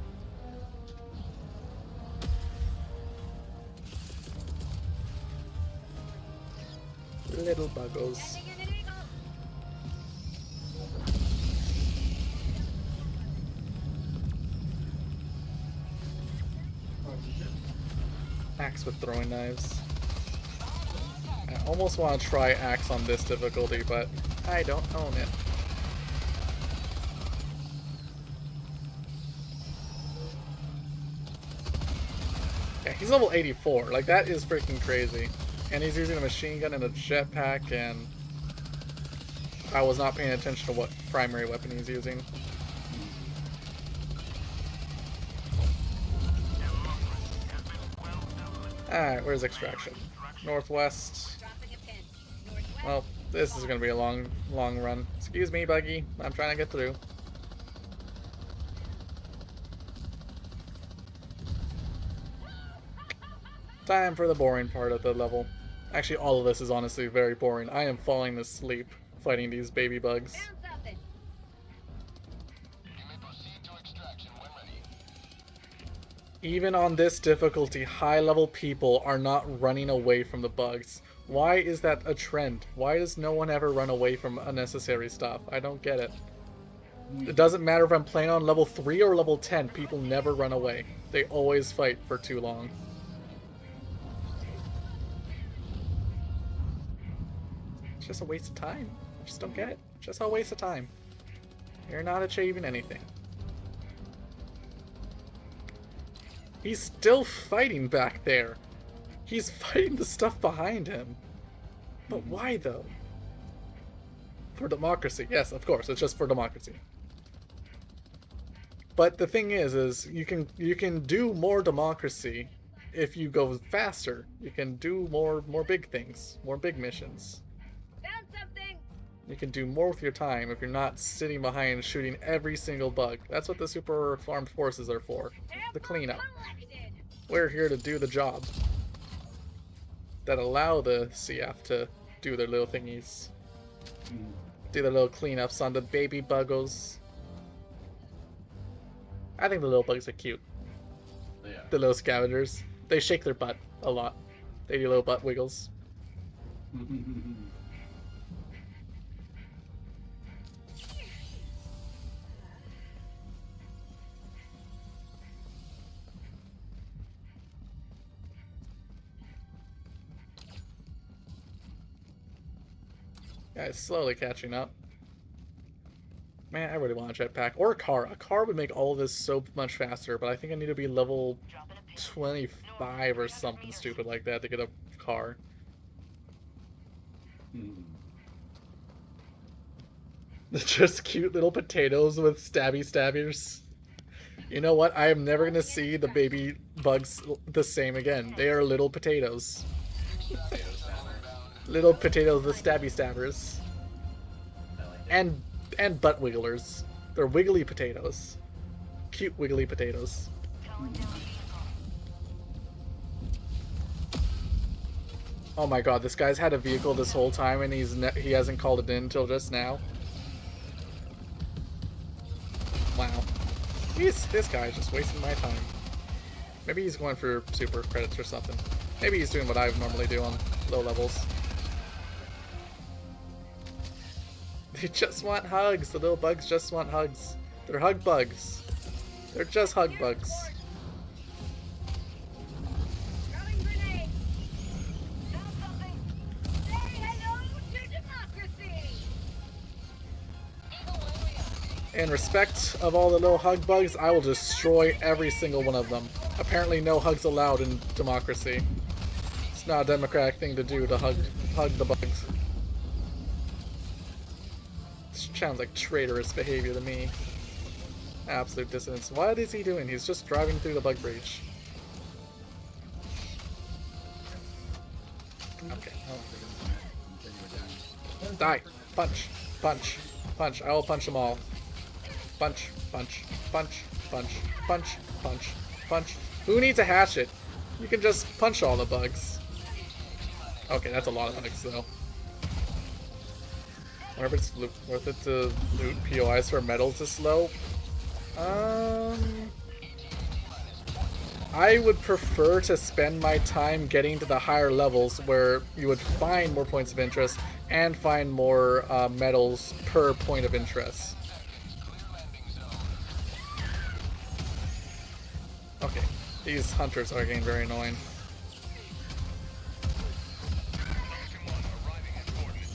Little buggos. Axe with throwing knives. I almost want to try axe on this difficulty, but I don't own it. Yeah, he's level 84. Like, that is freaking crazy. And he's using a machine gun and a jetpack, and I was not paying attention to what primary weapon he's using. Alright, where's extraction? Northwest. Well, this is gonna be a long run. Excuse me, Buggy. I'm trying to get through. Time for the boring part of the level. Actually, all of this is honestly very boring. I am falling asleep fighting these baby bugs. Even on this difficulty, high-level people are not running away from the bugs. Why is that a trend? Why does no one ever run away from unnecessary stuff? I don't get it. It doesn't matter if I'm playing on level 3 or level 10, people never run away. They always fight for too long. It's just a waste of time. I just don't get it. Just a waste of time. You're not achieving anything. He's still fighting back there. He's fighting the stuff behind him. But why though? For democracy. Yes, of course, it's just for democracy. But the thing is you can do more democracy if you go faster. You can do more big things, more big missions. Found something. You can do more with your time if you're not sitting behind shooting every single bug. That's what the super armed forces are for. The cleanup. We're here to do the job. That allow the CF to do their little thingies. Do their little cleanups on the baby buggos. I think the little bugs are cute. Yeah. The little scavengers. They shake their butt a lot. They do little butt wiggles. Yeah, it's slowly catching up. Man, I really want a jetpack. Or a car. A car would make all of this so much faster, but I think I need to be level 25 or something stupid like that to get a car. Just cute little potatoes with stabby stabbers. You know what? I am never going to see the baby bugs the same again. They are little potatoes. Little potatoes with stabby stabbers. And butt wigglers. They're wiggly potatoes. Cute wiggly potatoes. Oh my god, this guy's had a vehicle this whole time and he hasn't called it in until just now. Wow. This guy's just wasting my time. Maybe he's going for super credits or something. Maybe he's doing what I would normally do on low levels. They just want hugs. The little bugs just want hugs. They're hug bugs. They're just hug bugs. Throwing grenade. Found something. Say hello to democracy. In respect of all the little hug bugs, I will destroy every single one of them. Apparently no hugs allowed in democracy. It's not a democratic thing to do to hug the bugs. This sounds like traitorous behavior to me. Absolute dissonance. What is he doing? He's just driving through the bug breach. Okay. Die! Punch! Punch! Punch! I will punch them all. Punch! Punch! Punch! Punch! Punch! Punch! Punch! Who needs a hatchet? You can just punch all the bugs. Okay, that's a lot of bugs though. I wonder if it's worth it to loot POIs for metals this low. I would prefer to spend my time getting to the higher levels where you would find more points of interest and find more metals per point of interest. Okay, these hunters are getting very annoying.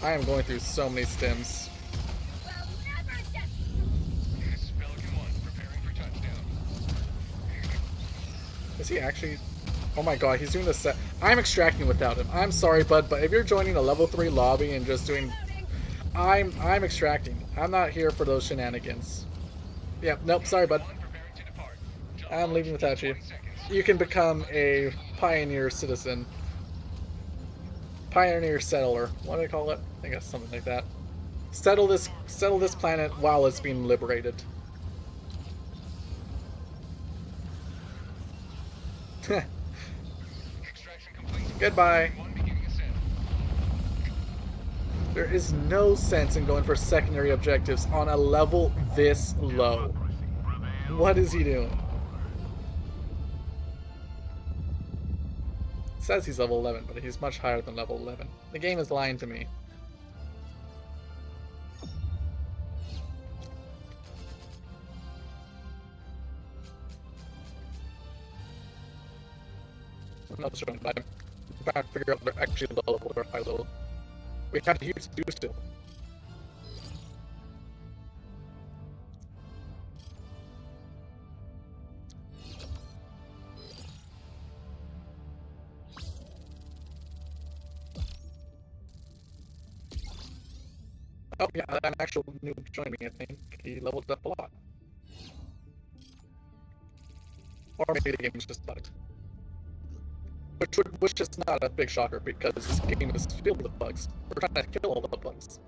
I am going through so many stims. Is he actually Oh my god, he's doing the set. I'm extracting without him. I'm sorry, bud, but if you're joining a level 3 lobby and just doing... I'm extracting. I'm not here for those shenanigans. Yeah, nope, sorry, bud. I'm leaving without you. You can become a pioneer citizen. Pioneer settler. What do they call it? I guess something like that. Settle this planet while it's being liberated. Goodbye. There is no sense in going for secondary objectives on a level this low. What is he doing? It says he's level 11, but he's much higher than level 11. The game is lying to me. I'm not sure, but I'm trying to figure out if they're actually low or high level. We had a huge do still. Oh yeah, an actual noob joined me, I think. He leveled up a lot. Or maybe the game is just bugged. Which is not a big shocker because this game is filled with bugs. We're trying to kill all the bugs.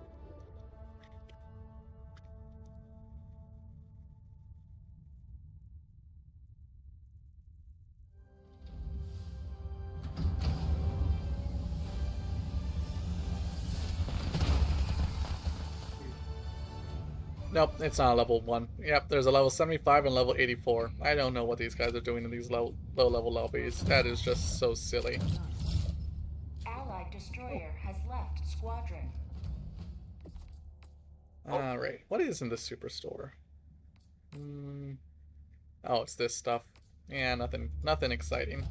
Nope, it's not a level 1. Yep, there's a level 75 and level 84. I don't know what these guys are doing in these low-level lobbies. That is just so silly. Allied destroyer has left squadron. Alright, what is in the superstore? Oh, it's this stuff. Yeah, nothing exciting.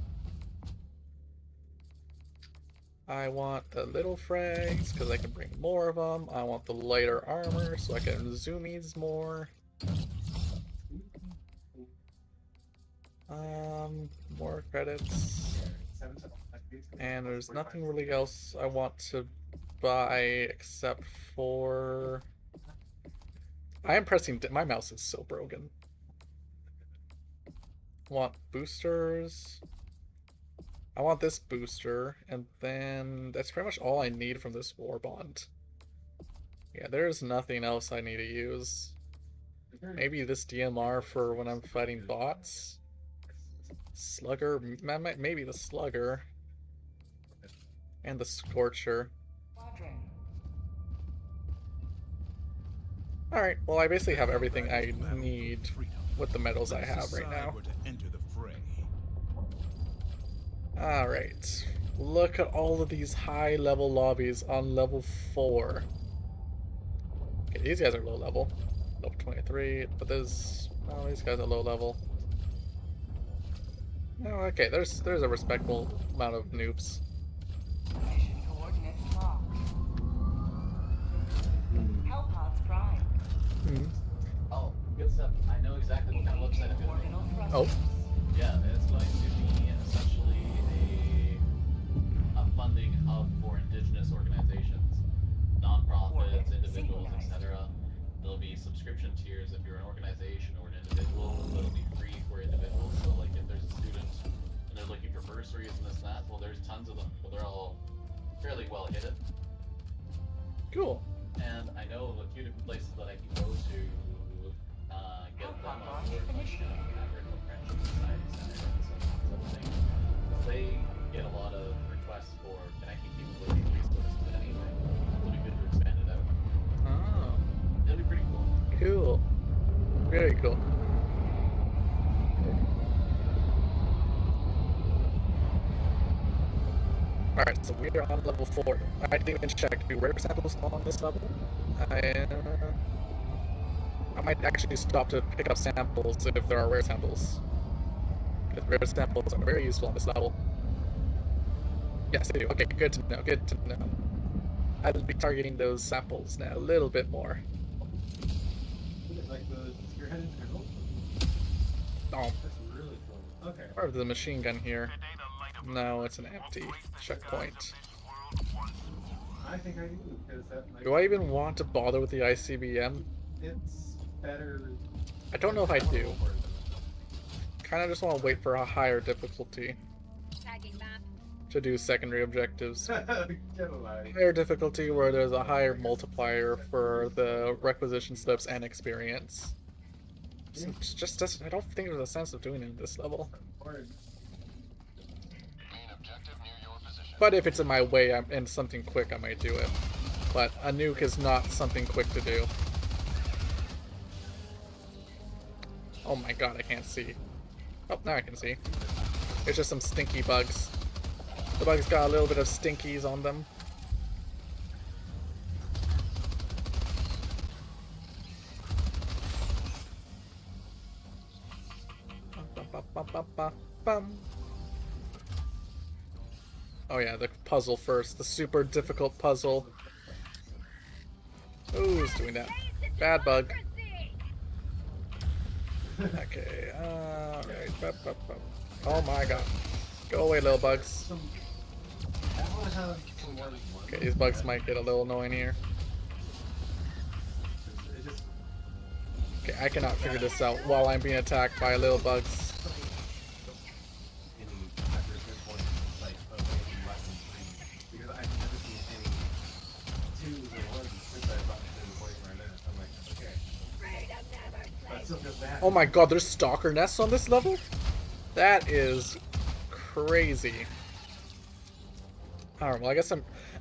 I want the little frags, because I can bring more of them. I want the lighter armor, so I can zoomies more. More credits. And there's nothing really else I want to buy except for... I am pressing... My mouse is so broken. Want boosters. I want this booster, and then that's pretty much all I need from this war bond. Yeah, there's nothing else I need to use. Maybe this DMR for when I'm fighting bots. Slugger, maybe the Slugger. And the Scorcher. Alright, well I basically have everything I need with the medals I have right now. Alright, look at all of these high level lobbies on level 4. Okay, these guys are low level. Level 23, but these guys are low level. Oh, okay, there's a respectable amount of noobs. Mission coordinates locked. Hellpods prime. Oh, good stuff. I know exactly what kind of website I'm going to make. Oh. Yeah, it's going to be essentially a funding hub for indigenous organizations, nonprofits, individuals, etc. There'll be subscription tiers if you're an organization or an individual. It'll be free for individuals. So, like, if there's a student and they're looking for bursaries and this and that, well, there's tons of them. But they're all fairly well hidden. Cool. And I know of a few different places that I can go to get them on board, like African Friendship Society Center and some things. They get a lot of requests for, can I keep people looking resources anyway? It'll be good to expand it out. Oh. It'll be pretty cool. Cool. Very cool. Alright, so we are on level 4. I didn't even check. Do rare samples on this level? I might actually stop to pick up samples if there are rare samples. Because rare samples are very useful on this level. Yes, they do. Okay, good to know. Good to know. I'll be targeting those samples now a little bit more. Like the spearhead interval? Oh, That's really cool. Okay. part of the machine gun here. No, it's an empty checkpoint. I think I do, because that might Do I even want to bother with the ICBM? It's better. I don't know if I do. Go for it. Kind of just want to wait for a higher difficulty Tagging map. to do secondary objectives. Get alive. Higher difficulty where there's a higher multiplier for the requisition slips and experience. So it just doesn't. I don't think there's a sense of doing it at this level. But if it's in my way and something quick, I might do it. But a nuke is not something quick to do. Oh my god, I can't see. Oh, now I can see. It's just some stinky bugs. The bugs got a little bit of stinkies on them. Bum. Oh yeah, the puzzle first. The super difficult puzzle. Who's doing that? Bad bug. Okay, alright. Oh my god. Go away, little bugs. Okay, these bugs might get a little annoying here. Okay, I cannot figure this out while I'm being attacked by little bugs. Oh my god, there's stalker nests on this level? That is crazy. Alright, well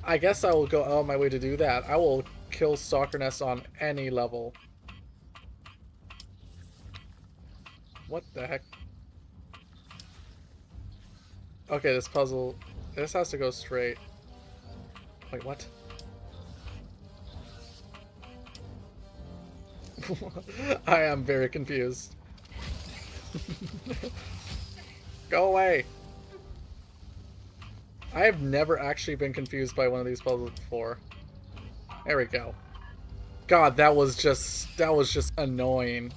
I guess I will go out of my way to do that. I will kill stalker nests on any level. What the heck? Okay, this puzzle, this has to go straight. Wait, what? I am very confused. Go away! I have never actually been confused by one of these puzzles before. There we go. God, that was just annoying.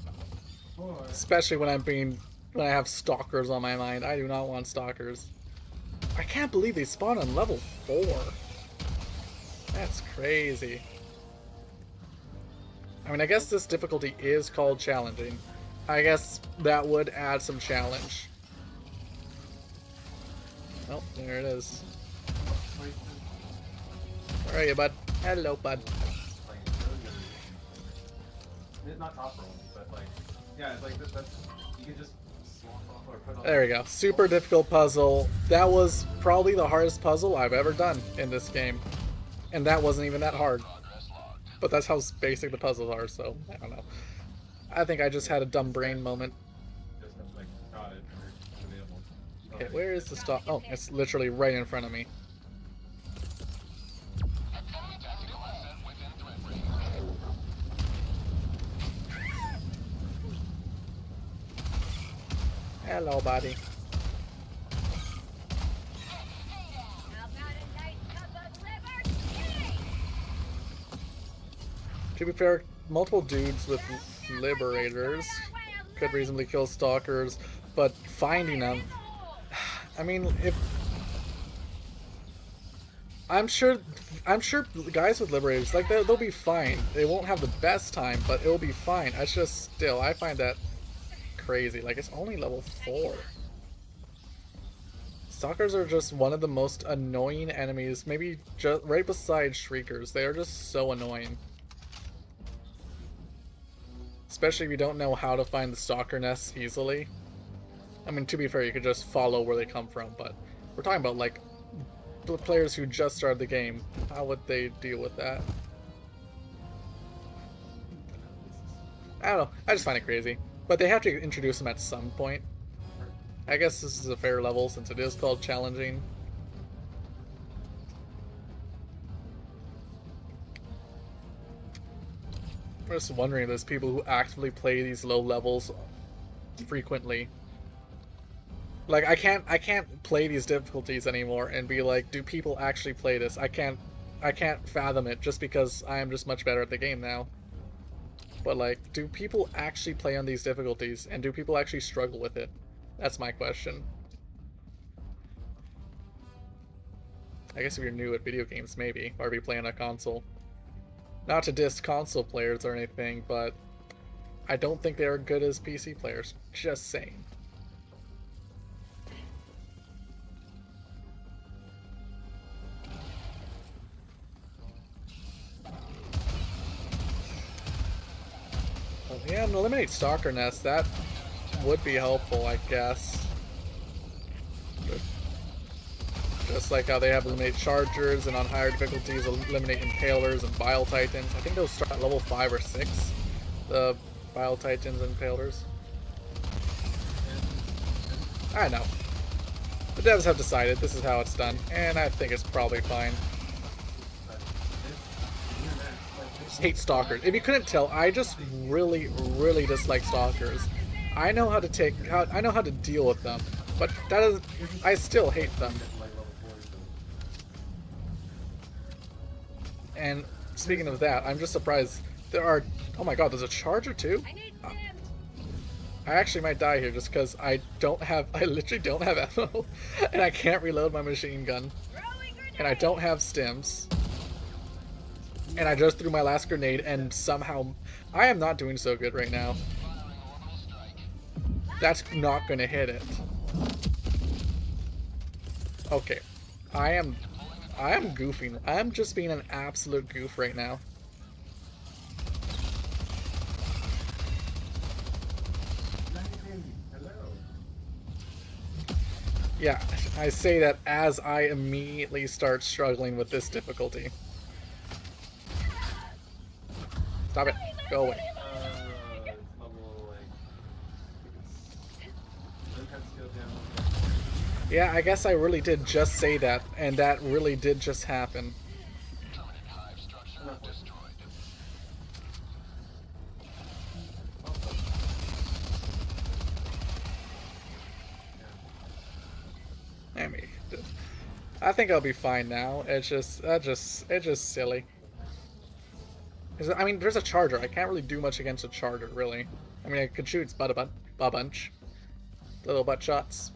Especially when when I have stalkers on my mind. I do not want stalkers. I can't believe they spawn on level 4. That's crazy. I mean, I guess this difficulty is called challenging. I guess that would add some challenge. Oh, there it is. Where are you, bud? Hello, bud. It's not top roll, but like, yeah, it's like that's you can just swap off or put on. There we go. Super difficult puzzle. That was probably the hardest puzzle I've ever done in this game. And that wasn't even that hard. But that's how basic the puzzles are, so I don't know. I think I just had a dumb brain moment. Just like got it or it's available. Okay, where is the stop? Oh, it's literally right in front of me. Hello, buddy. To be fair, multiple dudes with liberators could reasonably kill stalkers, but finding them, I mean, if I'm sure guys with liberators, like they'll be fine. They won't have the best time, but it'll be fine. It's just still, I find that crazy. Like, it's only level 4. Stalkers are just one of the most annoying enemies, maybe just right beside Shriekers. They are just so annoying. Especially if you don't know how to find the stalker nests easily. I mean, to be fair, you could just follow where they come from, but we're talking about, like, the players who just started the game. How would they deal with that? I don't know. I just find it crazy. But they have to introduce them at some point. I guess this is a fair level since it is called challenging. I'm just wondering if there's people who actively play these low levels frequently. Like, I can't play these difficulties anymore and be like, do people actually play this? I can't fathom it just because I am just much better at the game now. But like, do people actually play on these difficulties and do people actually struggle with it? That's my question. I guess if you're new at video games, maybe, or if you play on a console. Not to diss console players or anything, but I don't think they're good as PC players. Just saying. Yeah, and eliminate Stalker Nest, that would be helpful, I guess. Just like how they have eliminate Chargers, and on higher difficulties eliminate Impalers and Bile Titans. I think those start at level 5 or 6, the Bile Titans and Impalers. I know. The devs have decided this is how it's done, and I think it's probably fine. I hate Stalkers. If you couldn't tell, I just really, really dislike Stalkers. I know how to I know how to deal with them, but that is, I still hate them. And speaking of that, I'm just surprised there are. Oh my God, there's a Charger too. I actually might die here just because I literally don't have ammo, and I can't reload my machine gun, and I don't have stims. And I just threw my last grenade, and somehow I am not doing so good right now. That's not gonna hit it. Okay, I am goofing. I'm just being an absolute goof right now. Yeah, I say that as I immediately start struggling with this difficulty. Stop it. Go away. Yeah, I guess I really did just say that, and that really did just happen. I think I'll be fine now. It's just silly. I mean, there's a Charger. I can't really do much against a Charger, really. I mean, I could shoot its butt a bunch. Little butt shots.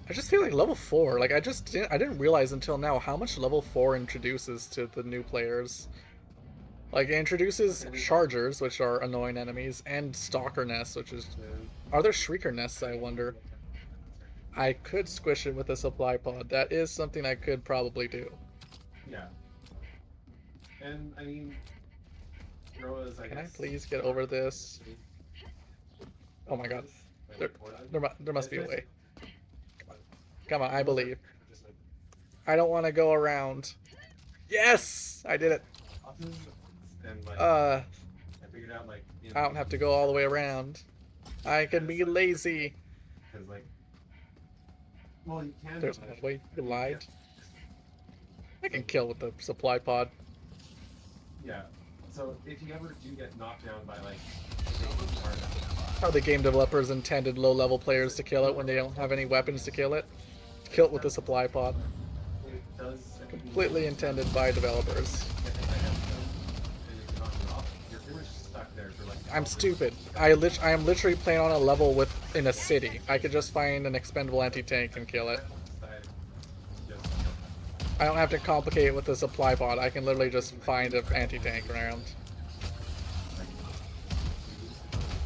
I just feel like level 4, like I didn't realize until now how much level 4 introduces to the new players. Like, it introduces Chargers, which are annoying enemies, and Stalker Nests, which is... Are there Shrieker Nests, I wonder? I could squish it with a supply pod. That is something I could probably do. Yeah. And, I mean... Can I please get over this? Oh my God. There must be a way. Come on, I believe. I don't want to go around. Yes! I did it. I figured out, like, I don't have to go all the way around. I can be lazy. Well, you can. There's no way. You lied. I can kill with the supply pod. Yeah. So if you ever do get knocked down by like how the game developers intended low-level players to kill it when they don't have any weapons to kill it. Kill it with the supply pod. Completely intended by developers. I'm stupid. I am literally playing on a level in a city. I could just find an expendable anti-tank and kill it. I don't have to complicate it with the supply pod. I can literally just find an anti-tank around.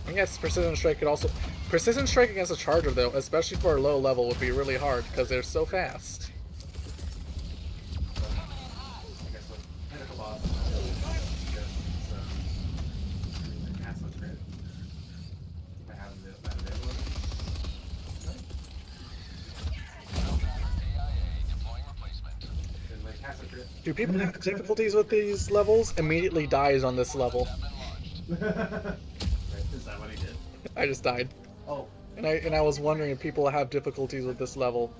And yes, Precision Strike could also... Precision Strike against a Charger, though, especially for a low level, would be really hard, because they're so fast. Do people have difficulties with these levels? Immediately dies on this level. Is that what he did? I just died. Oh. And I was wondering if people have difficulties with this level.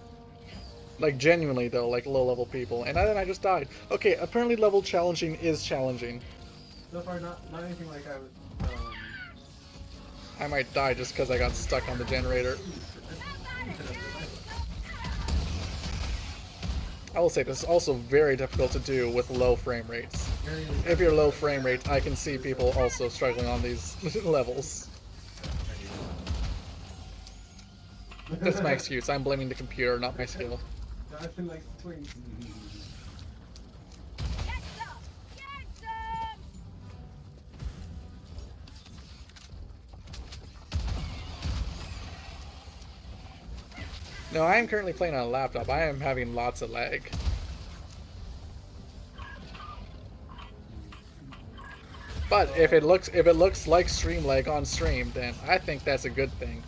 Like, genuinely, though, like low-level people. And then I just died. Okay, apparently level challenging is challenging. So far, not anything like I would... I might die just because I got stuck on the generator. I will say this is also very difficult to do with low frame rates. If you're low frame rate, I can see people also struggling on these levels. That's my excuse. I'm blaming the computer, not my skill. Jonathan likes twins. Get some! Get some! No, I am currently playing on a laptop. I am having lots of lag. But if it looks like stream lag on stream, then I think that's a good thing.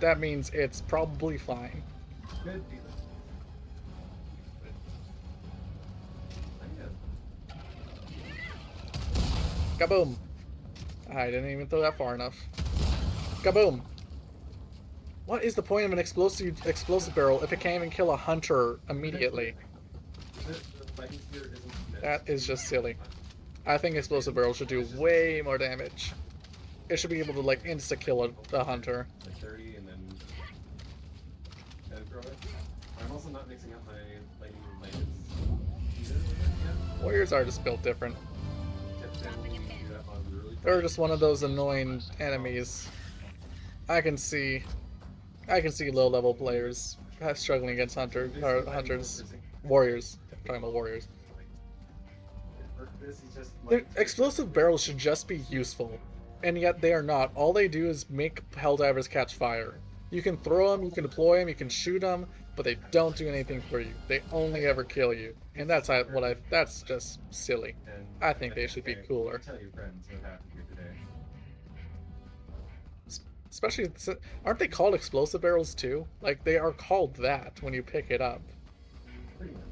That means it's probably fine. Could be. Kaboom! I didn't even throw that far enough. Kaboom! What is the point of an explosive barrel if it can't even kill a hunter immediately? That is just silly. I think explosive barrels should do way more damage. It should be able to like insta kill a hunter. Like 30 and then throw it. I'm also not mixing up my lightning lands either. Yeah. Warriors are just built different. Typically we do that on really They're just one of those annoying enemies. I can see low-level players struggling against hunters, warriors. I'm talking about warriors. This is just The explosive barrels should just be useful, and yet they are not. All they do is make Helldivers catch fire. You can throw them, you can deploy them, you can shoot them, but they don't do anything for you. They only ever kill you, and that's just silly. I think they should be cooler. Tell your friends what happened here today. Especially, aren't they called explosive barrels too? Like, they are called that when you pick it up. Pretty much.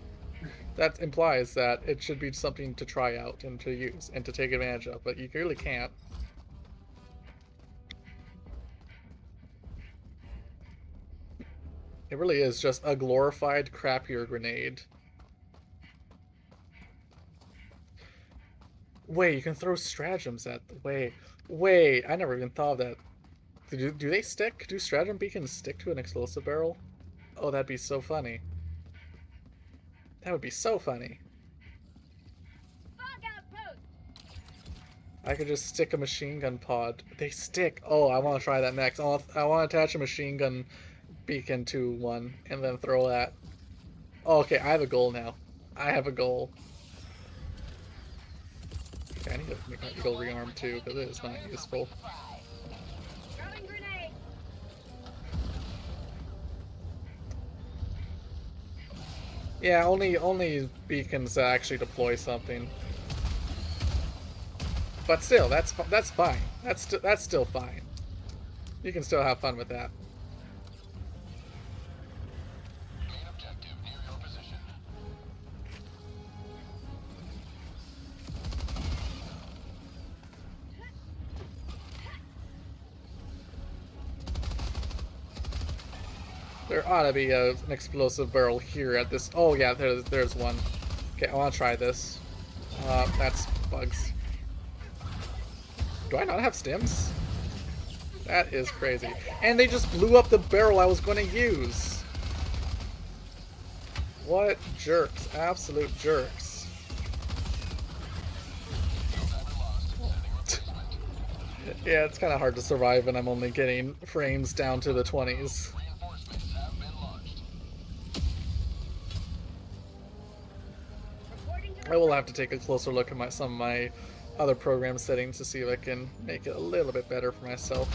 That implies that it should be something to try out and to use and to take advantage of, but you really can't. It really is just a glorified, crappier grenade. Wait, you can throw stratagems at the... Wait, I never even thought of that. Do they stick? Do stratagem beacons stick to an explosive barrel? Oh, that'd be so funny. That would be so funny. Fog outpost! I could just stick a machine gun pod. They stick. Oh, I want to try that next. I want to attach a machine gun beacon to one and then throw that. Oh, okay, I have a goal now. I have a goal. Okay, I need to make my eagle rearm too, because it is not useful. Throwing grenade! Yeah, only beacons that actually deploy something. But still, that's fine. That's still fine. You can still have fun with that. Main objective near your position. There ought to be an explosive barrel here at this. Oh yeah, there's one. Okay, I want to try this. That's bugs. Do I not have stims? That is crazy. And they just blew up the barrel I was going to use. What jerks. Absolute jerks. Yeah, it's kind of hard to survive when I'm only getting frames down to the 20s. Reinforcements have been launched. Reporting to the I will have to take a closer look at some of my other program settings to see if I can make it a little bit better for myself.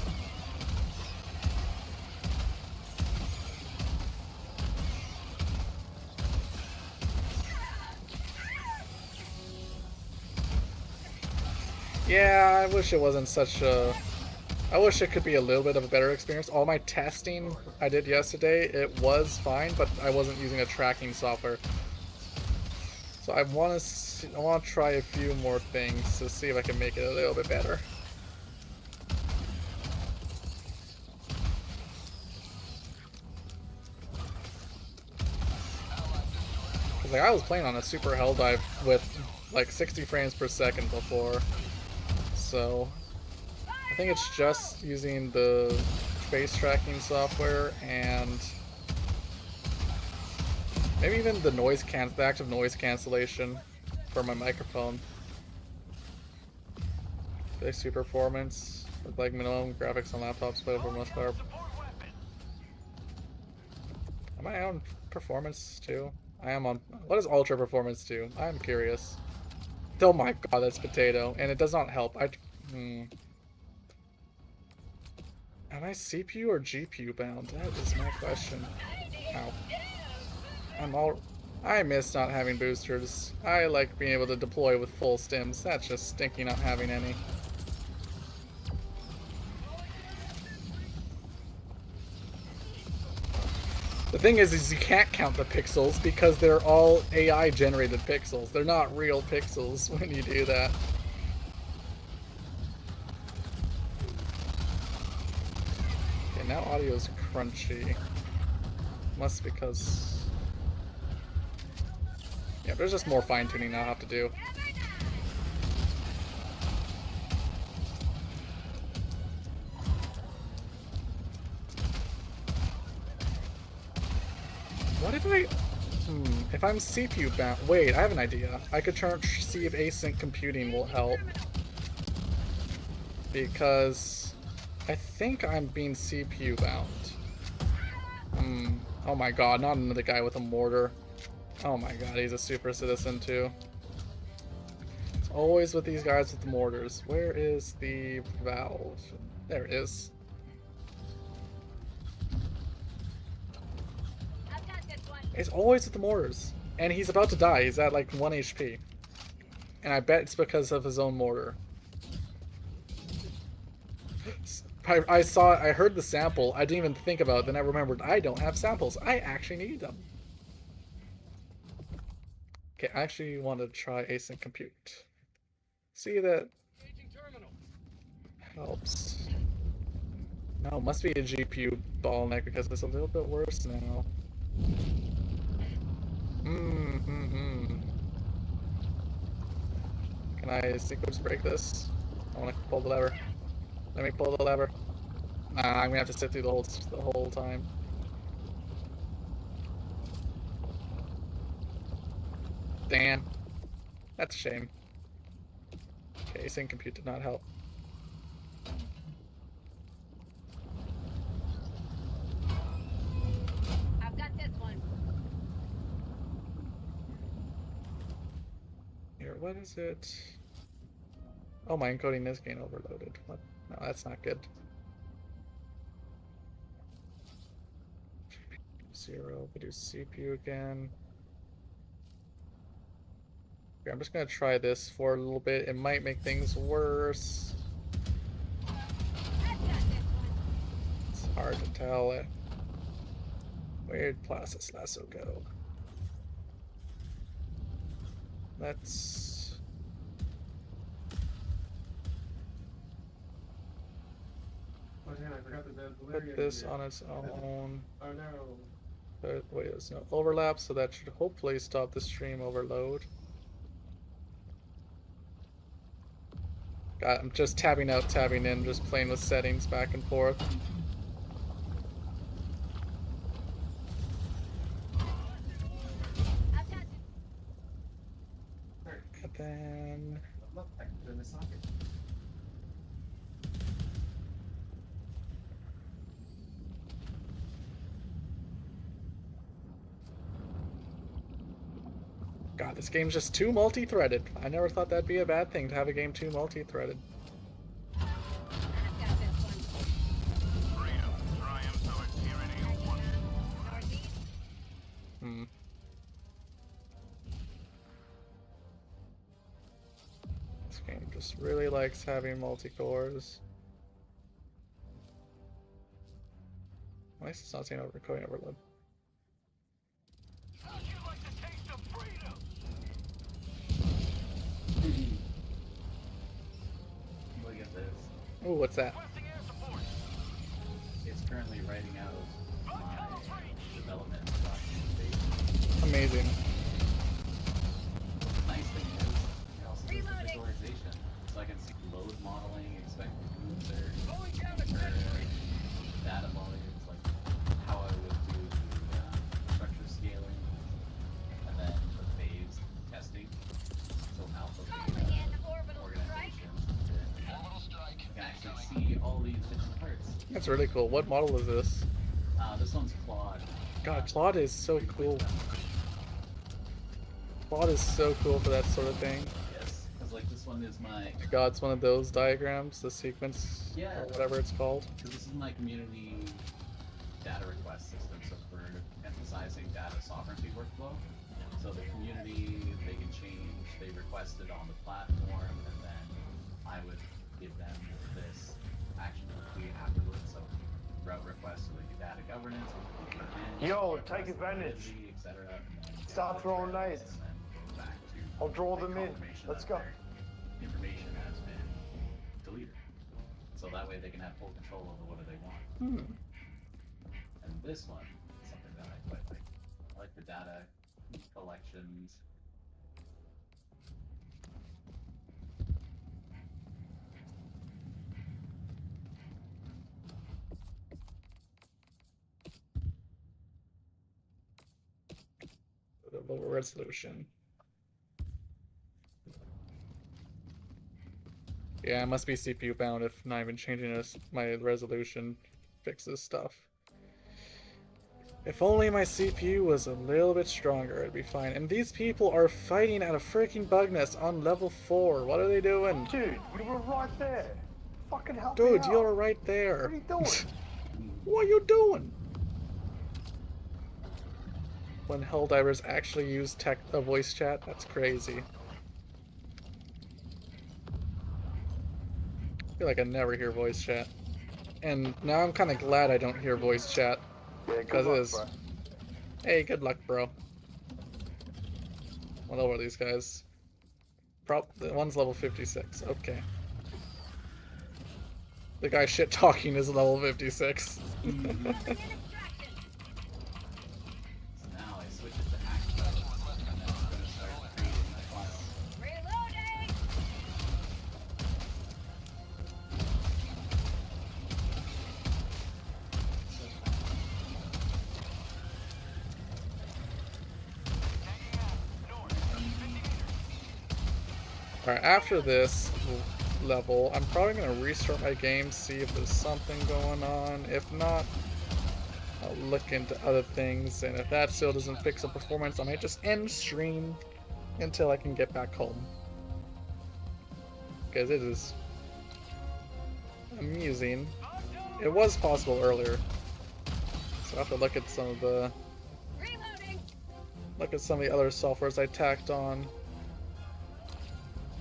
Yeah, I wish it wasn't such a... I wish it could be a little bit of a better experience. All my testing I did yesterday, it was fine, but I wasn't using a tracking software. So I want to try a few more things to see if I can make it a little bit better. Cause like I was playing on a super Helldive with like 60 frames per second before, so I think it's just using the face tracking software and maybe even the the active noise cancellation for my microphone. Basic performance. With like minimum graphics on laptops, but for the most part. Am I on performance too? I am on. What does ultra performance do? I'm curious. Oh my god, that's potato, and it does not help. Am I CPU or GPU bound? That is my question. Ow. I miss not having boosters. I like being able to deploy with full stims. That's just stinky not having any. The thing is you can't count the pixels because they're all AI generated pixels. They're not real pixels when you do that. Okay, now audio's crunchy. Must because... Yeah, there's just more fine-tuning I'll have to do. What if if I'm CPU bound... Wait, I have an idea. I could see if async computing will help. Because I think I'm being CPU bound. Oh my god, not another guy with a mortar. Oh my god, he's a super citizen too. It's always with these guys with the mortars. Where is the valve? There it is. It's always with the mortars. And he's about to die. He's at like 1 HP. And I bet it's because of his own mortar. I heard the sample. I didn't even think about it. Then I remembered I don't have samples. I actually need them. Okay, I actually want to try async compute. See that helps. No, it must be a GPU bottleneck because it's a little bit worse now. Can I sequence break this? I want to pull the lever. Let me pull the lever. Nah, I'm gonna have to sit through the whole time. Damn. That's a shame. Okay, async compute did not help. I've got this one. Here, what is it? Oh, my encoding is getting overloaded. What? No, that's not good. 0, we do CPU again. Okay, I'm just gonna try this for a little bit. It might make things worse. It's hard to tell it. Where'd Placis Lasso go? Let's... put this on its own. Oh no. Wait, there's no overlap, so that should hopefully stop the stream overload. God, I'm just tabbing out, tabbing in, just playing with settings back and forth. And then... Look, I can put it in the socket. God, this game's just too multi-threaded. I never thought that'd be a bad thing to have a game too multi-threaded. I've got this one. This game just really likes having multi-cores. At least it's not saying coding overload. Look at this. Ooh, what's that? It's currently writing out my development documentation. Amazing. Nice thing is, it also does the visualization. So I can see load modeling, expected user, data volumes, like how I would do the structure scaling, and then the phase testing. So alpha phase organizations. You can actually see That's really cool. What model is this? This one's Claude. God, Claude is so cool. Claude is so cool for that sort of thing. Yes, because like this one is my. God, it's one of those diagrams, the sequence, Yeah. or whatever it's called. Because this is my community data request system, so for emphasizing data sovereignty workflow. So the community, they can change, they request it on the platform, and then I would give them this action complete afterwards. So route requests for like data governance, Yo, take advantage. etc. Start throwing nades. I'll draw them in. Let's go. Information has been deleted. So that way they can have full control over what they want. And this one is something that I quite like. I like the data collections. The lower resolution. Yeah, it must be CPU bound if not even changing this. My resolution fixes stuff. If only my CPU was a little bit stronger, it'd be fine. And these people are fighting at a freaking bug nest on level 4. What are they doing? Dude, you were right there. Fucking help Dude, me out. you're right there. What are you doing? What are you doing? When Helldivers actually use voice chat, that's crazy. I feel like I never hear voice chat. And now I'm kind of glad I don't hear voice chat. Yeah, Because good it luck, is. bro. Hey, good luck, bro. What level are these guys? The one's level 56. Okay. The guy shit talking is level 56. So now I switch it to act mode, and then it's going to start creating my file. Reloading! Alright, after this level, I'm probably going to restart my game, see if there's something going on. If not, I'll look into other things, and if that still doesn't fix the performance, I might just end stream until I can get back home. Because it is amusing. It was possible earlier. So I have to look at some of the other softwares I tacked on.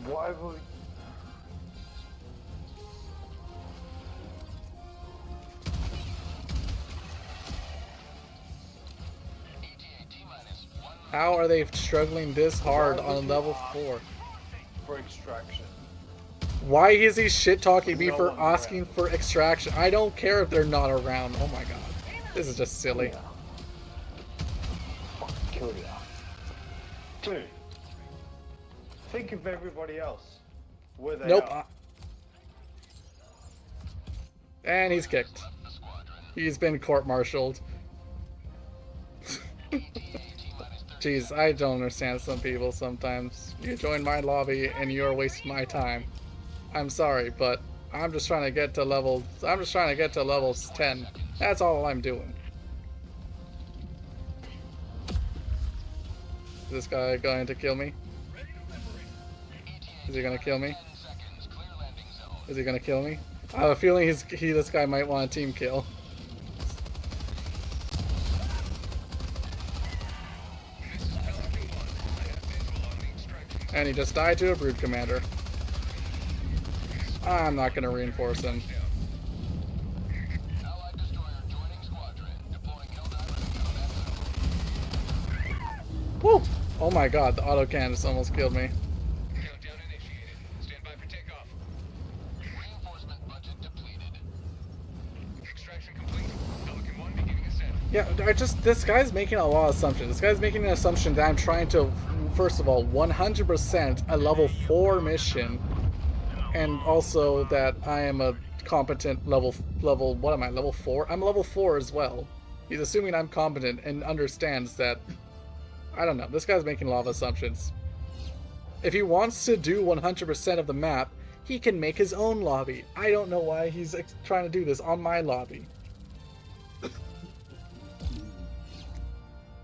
Why would... How are they struggling this hard on level 4? For extraction. Why is he shit talking me No for one's asking around. for extraction? I don't care if they're not around. Oh my god. This is just silly. Yeah. Fucking kill you. Dude. Think of everybody else. Where they Nope. are. And he's kicked. He's been court-martialed. Jeez, I don't understand some people sometimes. You join my lobby and you're wasting my time. I'm sorry, but I'm just trying to get to level 10. That's all I'm doing. Is this guy going to kill me? Is he gonna kill me? Is he gonna kill me? I have a feeling this guy might want a team kill. And he just died to a Brood Commander. I'm not gonna reinforce him. Woo! Oh my god, the autocannon just almost killed me. Countdown initiated. Stand by for takeoff. Reinforcement budget depleted. Extraction complete. Pelican 1 beginning ascent. Yeah, this guy's making a lot of assumptions. This guy's making an assumption that I'm trying to, first of all, 100% a level 4 mission, and also that I am a competent level, what am I, level 4? I'm level 4 as well. He's assuming I'm competent and understands that, I don't know, this guy's making a lot of assumptions. If he wants to do 100% of the map, He can make his own lobby. I don't know why he's trying to do this on my lobby.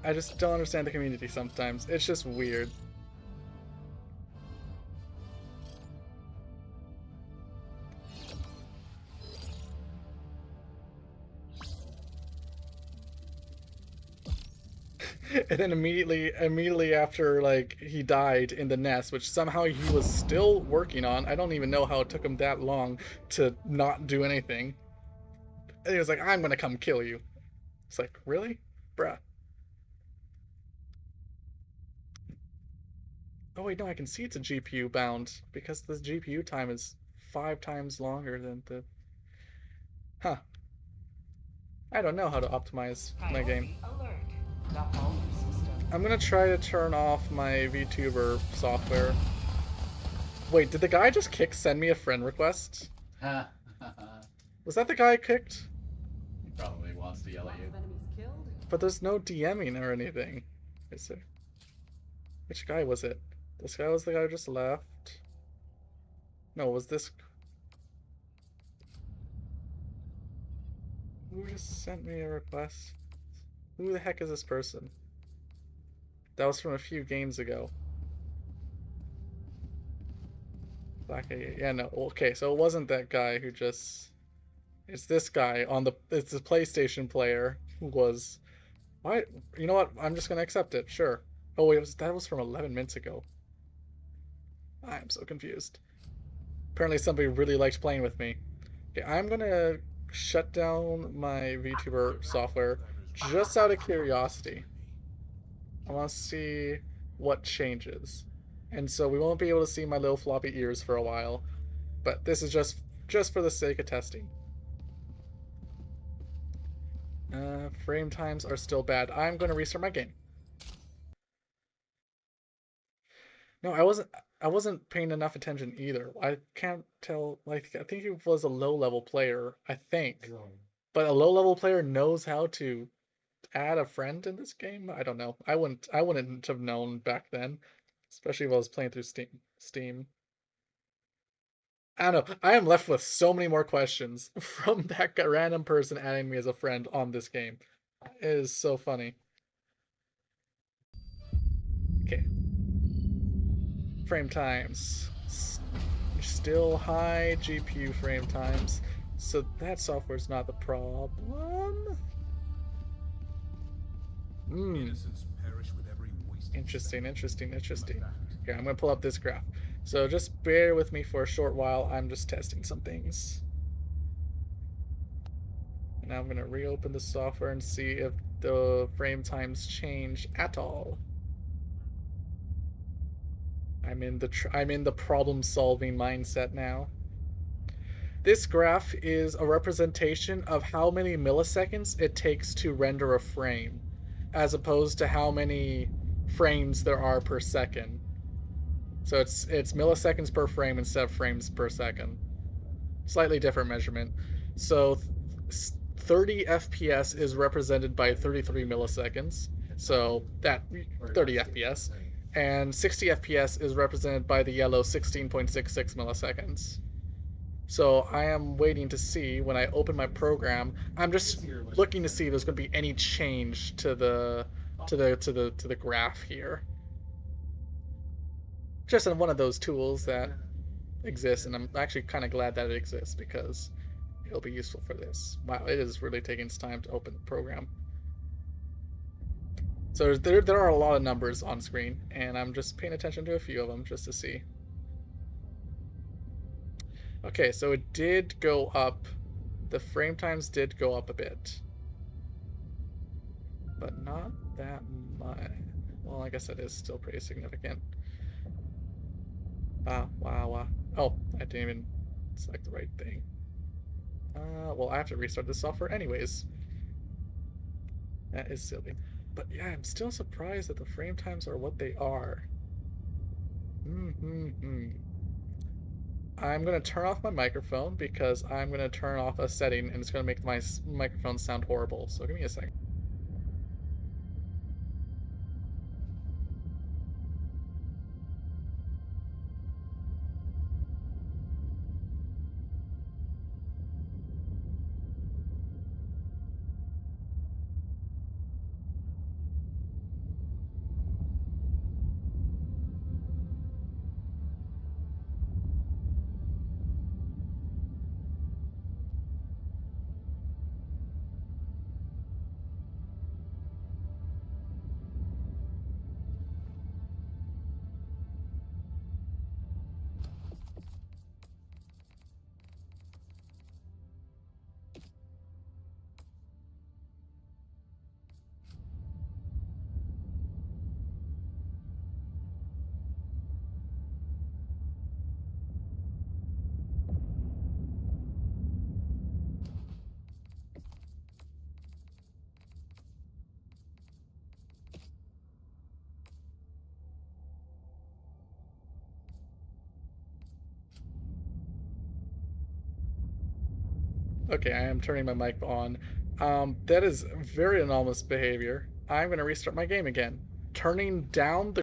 I just don't understand the community sometimes. It's just weird. And then immediately after, like, he died in the nest, which somehow he was still working on. I don't even know how it took him that long to not do anything. And he was like, I'm gonna come kill you. It's like, really? Bruh. Oh wait, no, I can see it's a GPU bound because the GPU time is 5 times longer than the... Huh. I don't know how to optimize my game. Alert. The home system. I'm gonna try to turn off my VTuber software. Wait, did the guy just send me a friend request? Was that the guy I kicked? He probably wants to yell at Lots you. of enemies killed. But there's no DMing or anything. Is there? Which guy was it? This guy was the guy who just left? No, was this... Who just sent me a request? Who the heck is this person? That was from a few games ago. Yeah, no, okay, so it wasn't that guy who just... It's this guy on the... It's the PlayStation player who was... Why? You know what? I'm just gonna accept it, sure. Oh wait, that was from 11 minutes ago. I'm so confused. Apparently somebody really liked playing with me. Okay, I'm gonna shut down my VTuber software just out of curiosity. I want to see what changes. And so we won't be able to see my little floppy ears for a while. But this is just for the sake of testing. Frame times are still bad. I'm going to restart my game. No, I wasn't paying enough attention either. I can't tell, like, I think he was a low-level player, I think. But a low-level player knows how to add a friend in this game? I don't know. I wouldn't have known back then, especially if I was playing through Steam. I don't know. I am left with so many more questions from that random person adding me as a friend on this game. It is so funny. Okay. Frame times. Still high GPU frame times. So that software's not the problem. Interesting. Okay, I'm gonna pull up this graph. So just bear with me for a short while. I'm just testing some things. And now I'm gonna reopen the software and see if the frame times change at all. I'm in the problem-solving mindset now. This graph is a representation of how many milliseconds it takes to render a frame, as opposed to how many frames there are per second. So it's milliseconds per frame instead of frames per second. Slightly different measurement. So 30 FPS is represented by 33 milliseconds. So that 30 FPS. And 60 FPS is represented by the yellow 16.66 milliseconds. So I am waiting to see when I open my program. I'm just looking to see if there's going to be any change to the graph here. Just in one of those tools that exists, and I'm actually kind of glad that it exists because it'll be useful for this. Wow, it is really taking its time to open the program. So there are a lot of numbers on screen, and I'm just paying attention to a few of them just to see. Okay, so it did go up. The frame times did go up a bit. But not that much. Well, I guess that is still pretty significant. Wow. Oh, I didn't even select the right thing. Well, I have to restart the software anyways. That is silly. But yeah, I'm still surprised that the frame times are what they are. I'm going to turn off my microphone because I'm going to turn off a setting and it's going to make my microphone sound horrible. So give me a second. Okay, I am turning my mic on. That is very anomalous behavior. I'm going to restart my game again. Turning down the